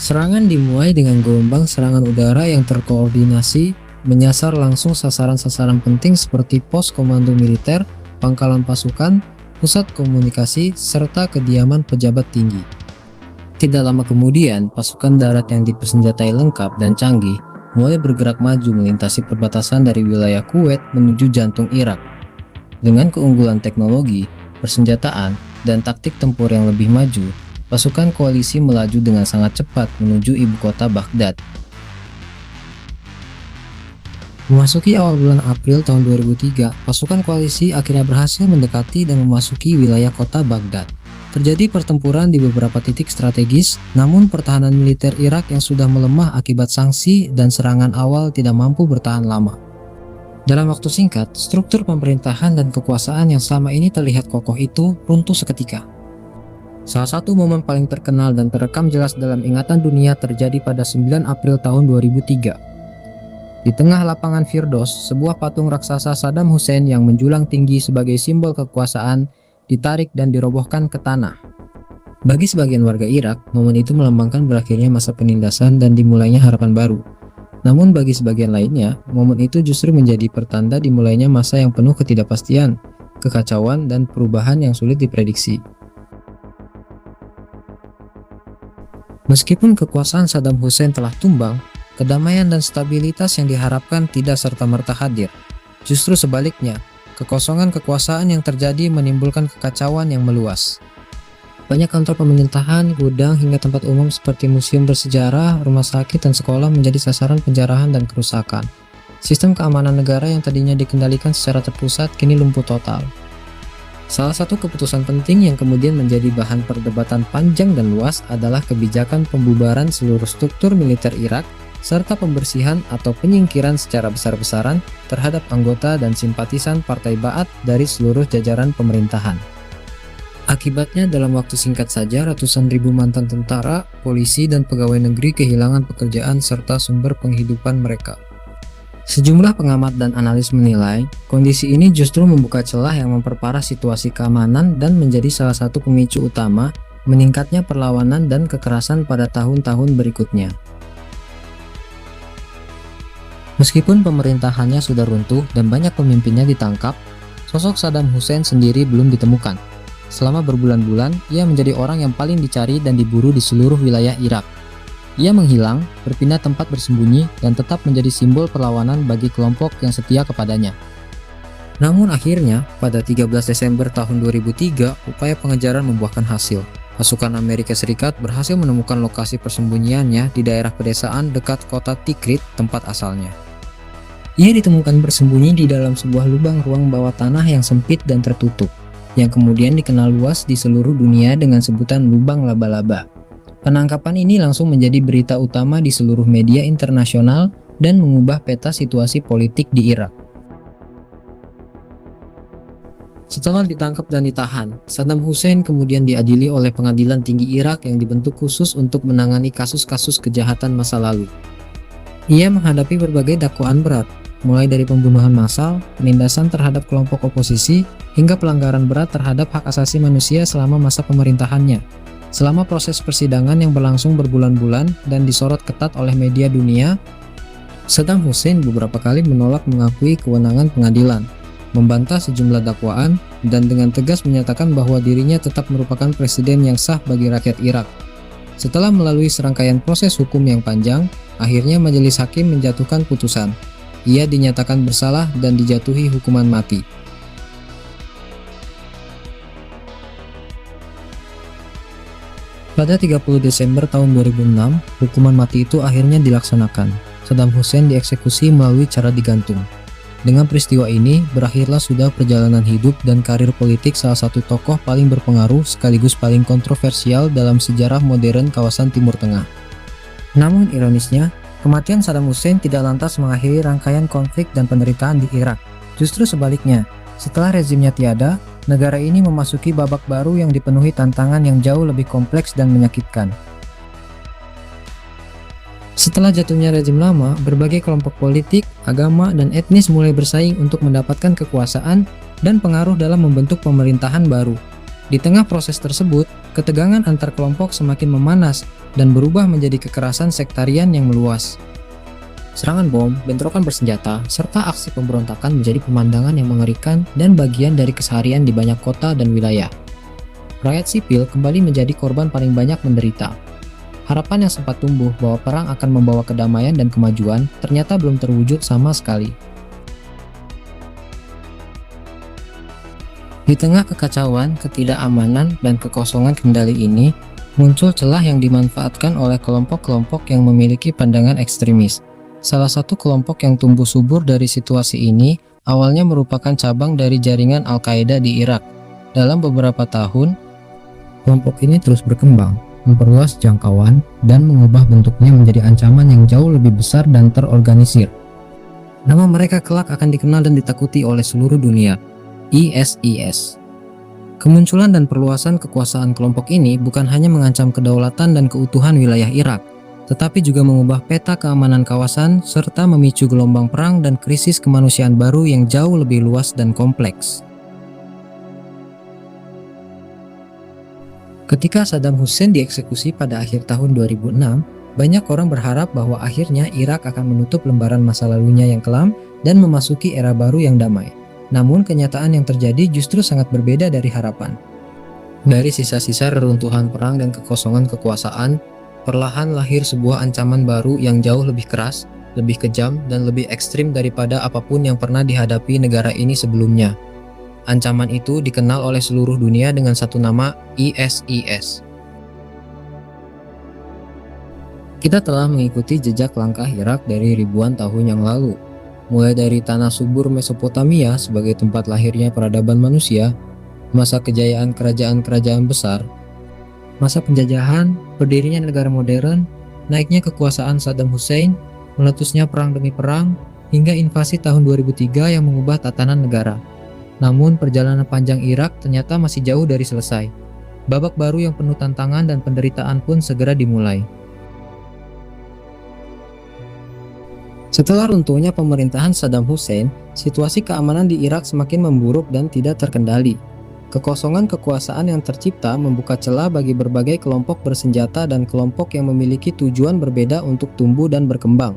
Serangan dimulai dengan gelombang serangan udara yang terkoordinasi, menyasar langsung sasaran-sasaran penting seperti pos komando militer, pangkalan pasukan, pusat komunikasi, serta kediaman pejabat tinggi. Tidak lama kemudian, pasukan darat yang dipersenjatai lengkap dan canggih mulai bergerak maju melintasi perbatasan dari wilayah Kuwait menuju jantung Irak. Dengan keunggulan teknologi, persenjataan, dan taktik tempur yang lebih maju, pasukan koalisi melaju dengan sangat cepat menuju ibu kota Baghdad. Memasuki awal bulan April tahun 2003, pasukan koalisi akhirnya berhasil mendekati dan memasuki wilayah kota Baghdad. Terjadi pertempuran di beberapa titik strategis, namun pertahanan militer Irak yang sudah melemah akibat sanksi dan serangan awal tidak mampu bertahan lama. Dalam waktu singkat, struktur pemerintahan dan kekuasaan yang selama ini terlihat kokoh itu runtuh seketika. Salah satu momen paling terkenal dan terekam jelas dalam ingatan dunia terjadi pada 9 April tahun 2003. Di tengah lapangan Firdos, sebuah patung raksasa Saddam Hussein yang menjulang tinggi sebagai simbol kekuasaan ditarik dan dirobohkan ke tanah. Bagi sebagian warga Irak, momen itu melambangkan berakhirnya masa penindasan dan dimulainya harapan baru. Namun bagi sebagian lainnya, momen itu justru menjadi pertanda dimulainya masa yang penuh ketidakpastian, kekacauan, dan perubahan yang sulit diprediksi. Meskipun kekuasaan Saddam Hussein telah tumbang, kedamaian dan stabilitas yang diharapkan tidak serta-merta hadir. Justru sebaliknya, kekosongan kekuasaan yang terjadi menimbulkan kekacauan yang meluas. Banyak kantor pemerintahan, gudang, hingga tempat umum seperti museum bersejarah, rumah sakit, dan sekolah menjadi sasaran penjarahan dan kerusakan. Sistem keamanan negara yang tadinya dikendalikan secara terpusat kini lumpuh total. Salah satu keputusan penting yang kemudian menjadi bahan perdebatan panjang dan luas adalah kebijakan pembubaran seluruh struktur militer Irak serta pembersihan atau penyingkiran secara besar-besaran terhadap anggota dan simpatisan Partai Ba'ath dari seluruh jajaran pemerintahan. Akibatnya dalam waktu singkat saja ratusan ribu mantan tentara, polisi, dan pegawai negeri kehilangan pekerjaan serta sumber penghidupan mereka. Sejumlah pengamat dan analis menilai, kondisi ini justru membuka celah yang memperparah situasi keamanan dan menjadi salah satu pemicu utama meningkatnya perlawanan dan kekerasan pada tahun-tahun berikutnya. Meskipun pemerintahannya sudah runtuh dan banyak pemimpinnya ditangkap, sosok Saddam Hussein sendiri belum ditemukan. Selama berbulan-bulan, ia menjadi orang yang paling dicari dan diburu di seluruh wilayah Irak. Ia menghilang, berpindah tempat bersembunyi, dan tetap menjadi simbol perlawanan bagi kelompok yang setia kepadanya. Namun akhirnya, pada 13 Desember tahun 2003, upaya pengejaran membuahkan hasil. Pasukan Amerika Serikat berhasil menemukan lokasi persembunyiannya di daerah pedesaan dekat kota Tikrit, tempat asalnya. Ia ditemukan bersembunyi di dalam sebuah lubang ruang bawah tanah yang sempit dan tertutup, yang kemudian dikenal luas di seluruh dunia dengan sebutan lubang laba-laba. Penangkapan ini langsung menjadi berita utama di seluruh media internasional dan mengubah peta situasi politik di Irak. Setelah ditangkap dan ditahan, Saddam Hussein kemudian diadili oleh Pengadilan Tinggi Irak yang dibentuk khusus untuk menangani kasus-kasus kejahatan masa lalu. Ia menghadapi berbagai dakwaan berat, mulai dari pembunuhan massal, penindasan terhadap kelompok oposisi, hingga pelanggaran berat terhadap hak asasi manusia selama masa pemerintahannya. Selama proses persidangan yang berlangsung berbulan-bulan dan disorot ketat oleh media dunia, Saddam Hussein beberapa kali menolak mengakui kewenangan pengadilan, membantah sejumlah dakwaan, dan dengan tegas menyatakan bahwa dirinya tetap merupakan presiden yang sah bagi rakyat Irak. Setelah melalui serangkaian proses hukum yang panjang, akhirnya majelis hakim menjatuhkan putusan. Ia dinyatakan bersalah dan dijatuhi hukuman mati. Pada 30 Desember tahun 2006, hukuman mati itu akhirnya dilaksanakan. Saddam Hussein dieksekusi melalui cara digantung. Dengan peristiwa ini, berakhirlah sudah perjalanan hidup dan karir politik salah satu tokoh paling berpengaruh sekaligus paling kontroversial dalam sejarah modern kawasan Timur Tengah. Namun ironisnya, kematian Saddam Hussein tidak lantas mengakhiri rangkaian konflik dan penderitaan di Irak. Justru sebaliknya, setelah rezimnya tiada, negara ini memasuki babak baru yang dipenuhi tantangan yang jauh lebih kompleks dan menyakitkan. Setelah jatuhnya rezim lama, berbagai kelompok politik, agama, dan etnis mulai bersaing untuk mendapatkan kekuasaan dan pengaruh dalam membentuk pemerintahan baru. Di tengah proses tersebut, ketegangan antar kelompok semakin memanas dan berubah menjadi kekerasan sektarian yang meluas. Serangan bom, bentrokan bersenjata, serta aksi pemberontakan menjadi pemandangan yang mengerikan dan bagian dari keseharian di banyak kota dan wilayah. Rakyat sipil kembali menjadi korban paling banyak menderita. Harapan yang sempat tumbuh bahwa perang akan membawa kedamaian dan kemajuan ternyata belum terwujud sama sekali. Di tengah kekacauan, ketidakamanan, dan kekosongan kendali ini, muncul celah yang dimanfaatkan oleh kelompok-kelompok yang memiliki pandangan ekstremis. Salah satu kelompok yang tumbuh subur dari situasi ini awalnya merupakan cabang dari jaringan Al-Qaeda di Irak. Dalam beberapa tahun, kelompok ini terus berkembang, memperluas jangkauan, dan mengubah bentuknya menjadi ancaman yang jauh lebih besar dan terorganisir. Nama mereka kelak akan dikenal dan ditakuti oleh seluruh dunia, ISIS. Kemunculan dan perluasan kekuasaan kelompok ini bukan hanya mengancam kedaulatan dan keutuhan wilayah Irak, tetapi juga mengubah peta keamanan kawasan serta memicu gelombang perang dan krisis kemanusiaan baru yang jauh lebih luas dan kompleks. Ketika Saddam Hussein dieksekusi pada akhir tahun 2006, banyak orang berharap bahwa akhirnya Irak akan menutup lembaran masa lalunya yang kelam dan memasuki era baru yang damai. Namun kenyataan yang terjadi justru sangat berbeda dari harapan. Dari sisa-sisa reruntuhan perang dan kekosongan kekuasaan, perlahan lahir sebuah ancaman baru yang jauh lebih keras, lebih kejam, dan lebih ekstrim daripada apapun yang pernah dihadapi negara ini sebelumnya. Ancaman itu dikenal oleh seluruh dunia dengan satu nama, ISIS. Kita telah mengikuti jejak langkah Irak dari ribuan tahun yang lalu. Mulai dari tanah subur Mesopotamia sebagai tempat lahirnya peradaban manusia, masa kejayaan kerajaan-kerajaan besar, masa penjajahan, berdirinya negara modern, naiknya kekuasaan Saddam Hussein, meletusnya perang demi perang, hingga invasi tahun 2003 yang mengubah tatanan negara. Namun perjalanan panjang Irak ternyata masih jauh dari selesai. Babak baru yang penuh tantangan dan penderitaan pun segera dimulai. Setelah runtuhnya pemerintahan Saddam Hussein, situasi keamanan di Irak semakin memburuk dan tidak terkendali. Kekosongan kekuasaan yang tercipta membuka celah bagi berbagai kelompok bersenjata dan kelompok yang memiliki tujuan berbeda untuk tumbuh dan berkembang.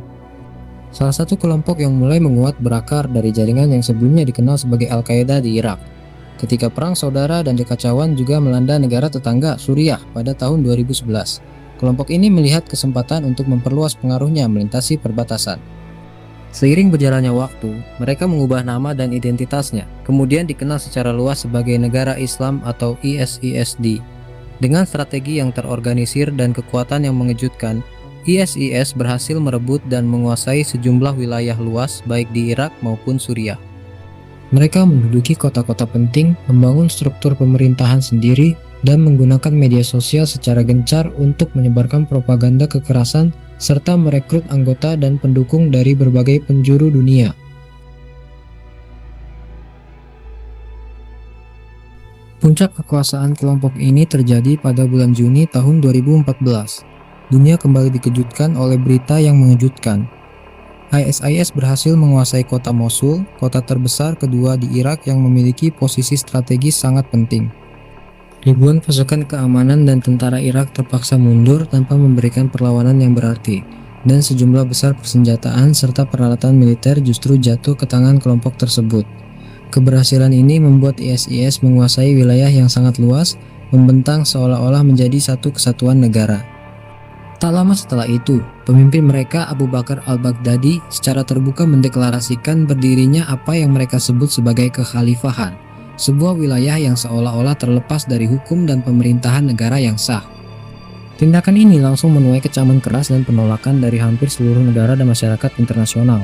Salah satu kelompok yang mulai menguat berakar dari jaringan yang sebelumnya dikenal sebagai Al-Qaeda di Irak. Ketika perang saudara dan kekacauan juga melanda negara tetangga Suriah pada tahun 2011. Kelompok ini melihat kesempatan untuk memperluas pengaruhnya melintasi perbatasan. Seiring berjalannya waktu, mereka mengubah nama dan identitasnya, kemudian dikenal secara luas sebagai Negara Islam atau ISISD. Dengan strategi yang terorganisir dan kekuatan yang mengejutkan, ISIS berhasil merebut dan menguasai sejumlah wilayah luas baik di Irak maupun Suriah. Mereka menduduki kota-kota penting, membangun struktur pemerintahan sendiri, dan menggunakan media sosial secara gencar untuk menyebarkan propaganda kekerasan serta merekrut anggota dan pendukung dari berbagai penjuru dunia. Puncak kekuasaan kelompok ini terjadi pada bulan Juni tahun 2014. Dunia kembali dikejutkan oleh berita yang mengejutkan. ISIS berhasil menguasai kota Mosul, kota terbesar kedua di Irak yang memiliki posisi strategis sangat penting. Ribuan pasukan keamanan dan tentara Irak terpaksa mundur tanpa memberikan perlawanan yang berarti, dan sejumlah besar persenjataan serta peralatan militer justru jatuh ke tangan kelompok tersebut. Keberhasilan ini membuat ISIS menguasai wilayah yang sangat luas, membentang seolah-olah menjadi satu kesatuan negara. Tak lama setelah itu, pemimpin mereka Abu Bakar al-Baghdadi secara terbuka mendeklarasikan berdirinya apa yang mereka sebut sebagai kekhalifahan, sebuah wilayah yang seolah-olah terlepas dari hukum dan pemerintahan negara yang sah. Tindakan ini langsung menuai kecaman keras dan penolakan dari hampir seluruh negara dan masyarakat internasional.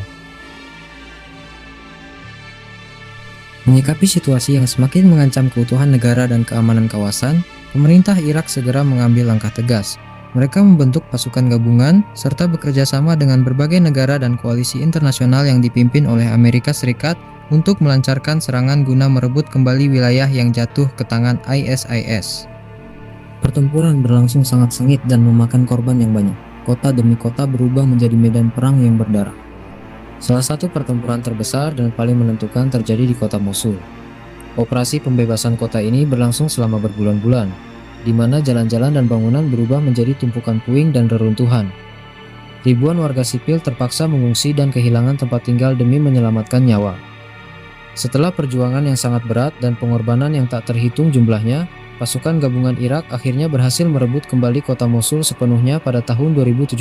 Menyikapi situasi yang semakin mengancam keutuhan negara dan keamanan kawasan, pemerintah Irak segera mengambil langkah tegas. Mereka membentuk pasukan gabungan serta bekerja sama dengan berbagai negara dan koalisi internasional yang dipimpin oleh Amerika Serikat untuk melancarkan serangan guna merebut kembali wilayah yang jatuh ke tangan ISIS. Pertempuran berlangsung sangat sengit dan memakan korban yang banyak. Kota demi kota berubah menjadi medan perang yang berdarah. Salah satu pertempuran terbesar dan paling menentukan terjadi di kota Mosul. Operasi pembebasan kota ini berlangsung selama berbulan-bulan, di mana jalan-jalan dan bangunan berubah menjadi tumpukan puing dan reruntuhan. Ribuan warga sipil terpaksa mengungsi dan kehilangan tempat tinggal demi menyelamatkan nyawa. Setelah perjuangan yang sangat berat dan pengorbanan yang tak terhitung jumlahnya, pasukan gabungan Irak akhirnya berhasil merebut kembali kota Mosul sepenuhnya pada tahun 2017.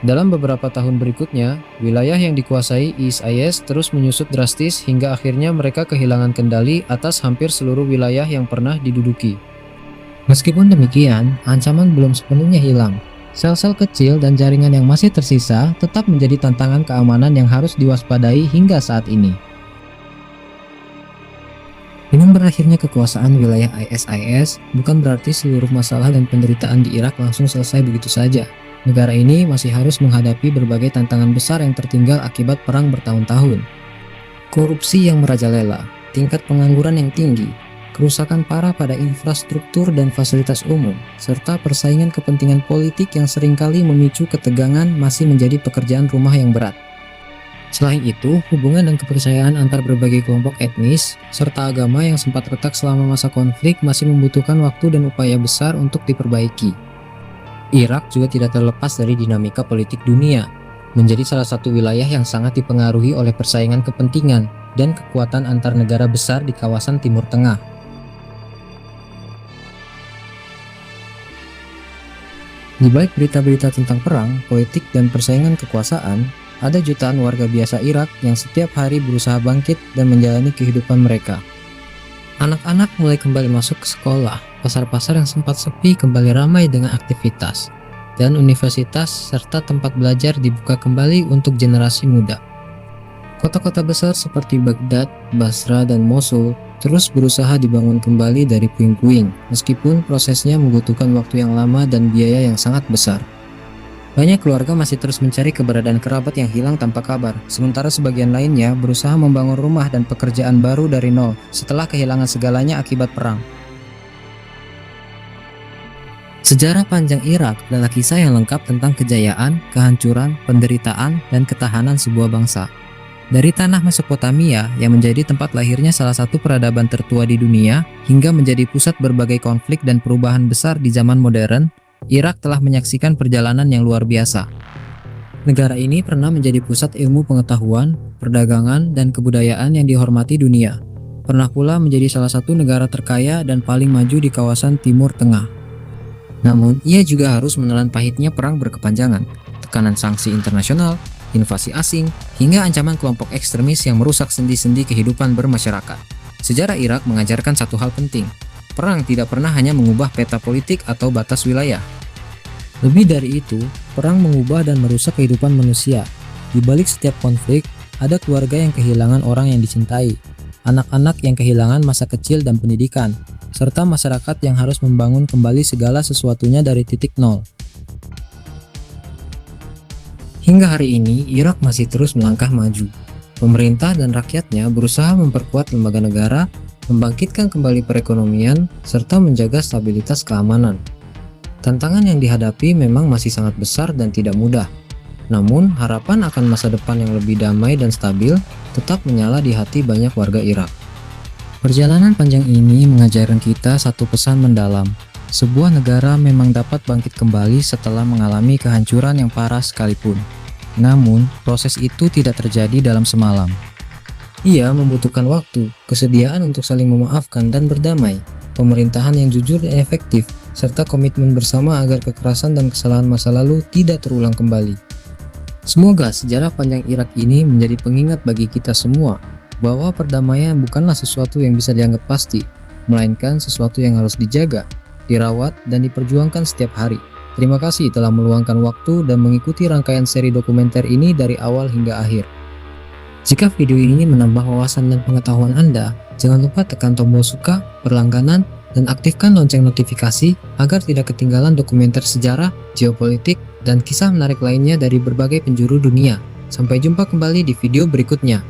Dalam beberapa tahun berikutnya, wilayah yang dikuasai ISIS terus menyusut drastis hingga akhirnya mereka kehilangan kendali atas hampir seluruh wilayah yang pernah diduduki. Meskipun demikian, ancaman belum sepenuhnya hilang. Sel-sel kecil dan jaringan yang masih tersisa tetap menjadi tantangan keamanan yang harus diwaspadai hingga saat ini. Dengan berakhirnya kekuasaan wilayah ISIS, bukan berarti seluruh masalah dan penderitaan di Irak langsung selesai begitu saja. Negara ini masih harus menghadapi berbagai tantangan besar yang tertinggal akibat perang bertahun-tahun. Korupsi yang merajalela, tingkat pengangguran yang tinggi, kerusakan parah pada infrastruktur dan fasilitas umum, serta persaingan kepentingan politik yang seringkali memicu ketegangan masih menjadi pekerjaan rumah yang berat. Selain itu, hubungan dan kepercayaan antar berbagai kelompok etnis serta agama yang sempat retak selama masa konflik masih membutuhkan waktu dan upaya besar untuk diperbaiki. Irak juga tidak terlepas dari dinamika politik dunia, menjadi salah satu wilayah yang sangat dipengaruhi oleh persaingan kepentingan dan kekuatan antar negara besar di kawasan Timur Tengah. Di balik berita-berita tentang perang, politik, dan persaingan kekuasaan, ada jutaan warga biasa Irak yang setiap hari berusaha bangkit dan menjalani kehidupan mereka. Anak-anak mulai kembali masuk ke sekolah, pasar-pasar yang sempat sepi kembali ramai dengan aktivitas, dan universitas serta tempat belajar dibuka kembali untuk generasi muda. Kota-kota besar seperti Baghdad, Basra, dan Mosul terus berusaha dibangun kembali dari puing-puing, meskipun prosesnya membutuhkan waktu yang lama dan biaya yang sangat besar. Banyak keluarga masih terus mencari keberadaan kerabat yang hilang tanpa kabar, sementara sebagian lainnya berusaha membangun rumah dan pekerjaan baru dari nol setelah kehilangan segalanya akibat perang. Sejarah panjang Irak adalah kisah yang lengkap tentang kejayaan, kehancuran, penderitaan, dan ketahanan sebuah bangsa. Dari tanah Mesopotamia yang menjadi tempat lahirnya salah satu peradaban tertua di dunia, hingga menjadi pusat berbagai konflik dan perubahan besar di zaman modern, Irak telah menyaksikan perjalanan yang luar biasa. Negara ini pernah menjadi pusat ilmu pengetahuan, perdagangan, dan kebudayaan yang dihormati dunia. Pernah pula menjadi salah satu negara terkaya dan paling maju di kawasan Timur Tengah. Namun, ia juga harus menelan pahitnya perang berkepanjangan, tekanan sanksi internasional, invasi asing, hingga ancaman kelompok ekstremis yang merusak sendi-sendi kehidupan bermasyarakat. Sejarah Irak mengajarkan satu hal penting. Perang tidak pernah hanya mengubah peta politik atau batas wilayah. Lebih dari itu, perang mengubah dan merusak kehidupan manusia. Di balik setiap konflik, ada keluarga yang kehilangan orang yang dicintai, anak-anak yang kehilangan masa kecil dan pendidikan, serta masyarakat yang harus membangun kembali segala sesuatunya dari titik nol. Hingga hari ini, Irak masih terus melangkah maju. Pemerintah dan rakyatnya berusaha memperkuat lembaga negara, membangkitkan kembali perekonomian, serta menjaga stabilitas keamanan. Tantangan yang dihadapi memang masih sangat besar dan tidak mudah. Namun, harapan akan masa depan yang lebih damai dan stabil tetap menyala di hati banyak warga Irak. Perjalanan panjang ini mengajarkan kita satu pesan mendalam. Sebuah negara memang dapat bangkit kembali setelah mengalami kehancuran yang parah sekalipun. Namun, proses itu tidak terjadi dalam semalam. Ia membutuhkan waktu, kesediaan untuk saling memaafkan dan berdamai, pemerintahan yang jujur dan efektif, serta komitmen bersama agar kekerasan dan kesalahan masa lalu tidak terulang kembali. Semoga sejarah panjang Irak ini menjadi pengingat bagi kita semua bahwa perdamaian bukanlah sesuatu yang bisa dianggap pasti, melainkan sesuatu yang harus dijaga, dirawat, dan diperjuangkan setiap hari. Terima kasih telah meluangkan waktu dan mengikuti rangkaian seri dokumenter ini dari awal hingga akhir. Jika video ini menambah wawasan dan pengetahuan Anda, jangan lupa tekan tombol suka, berlangganan, dan aktifkan lonceng notifikasi agar tidak ketinggalan dokumenter sejarah, geopolitik, dan kisah menarik lainnya dari berbagai penjuru dunia. Sampai jumpa kembali di video berikutnya.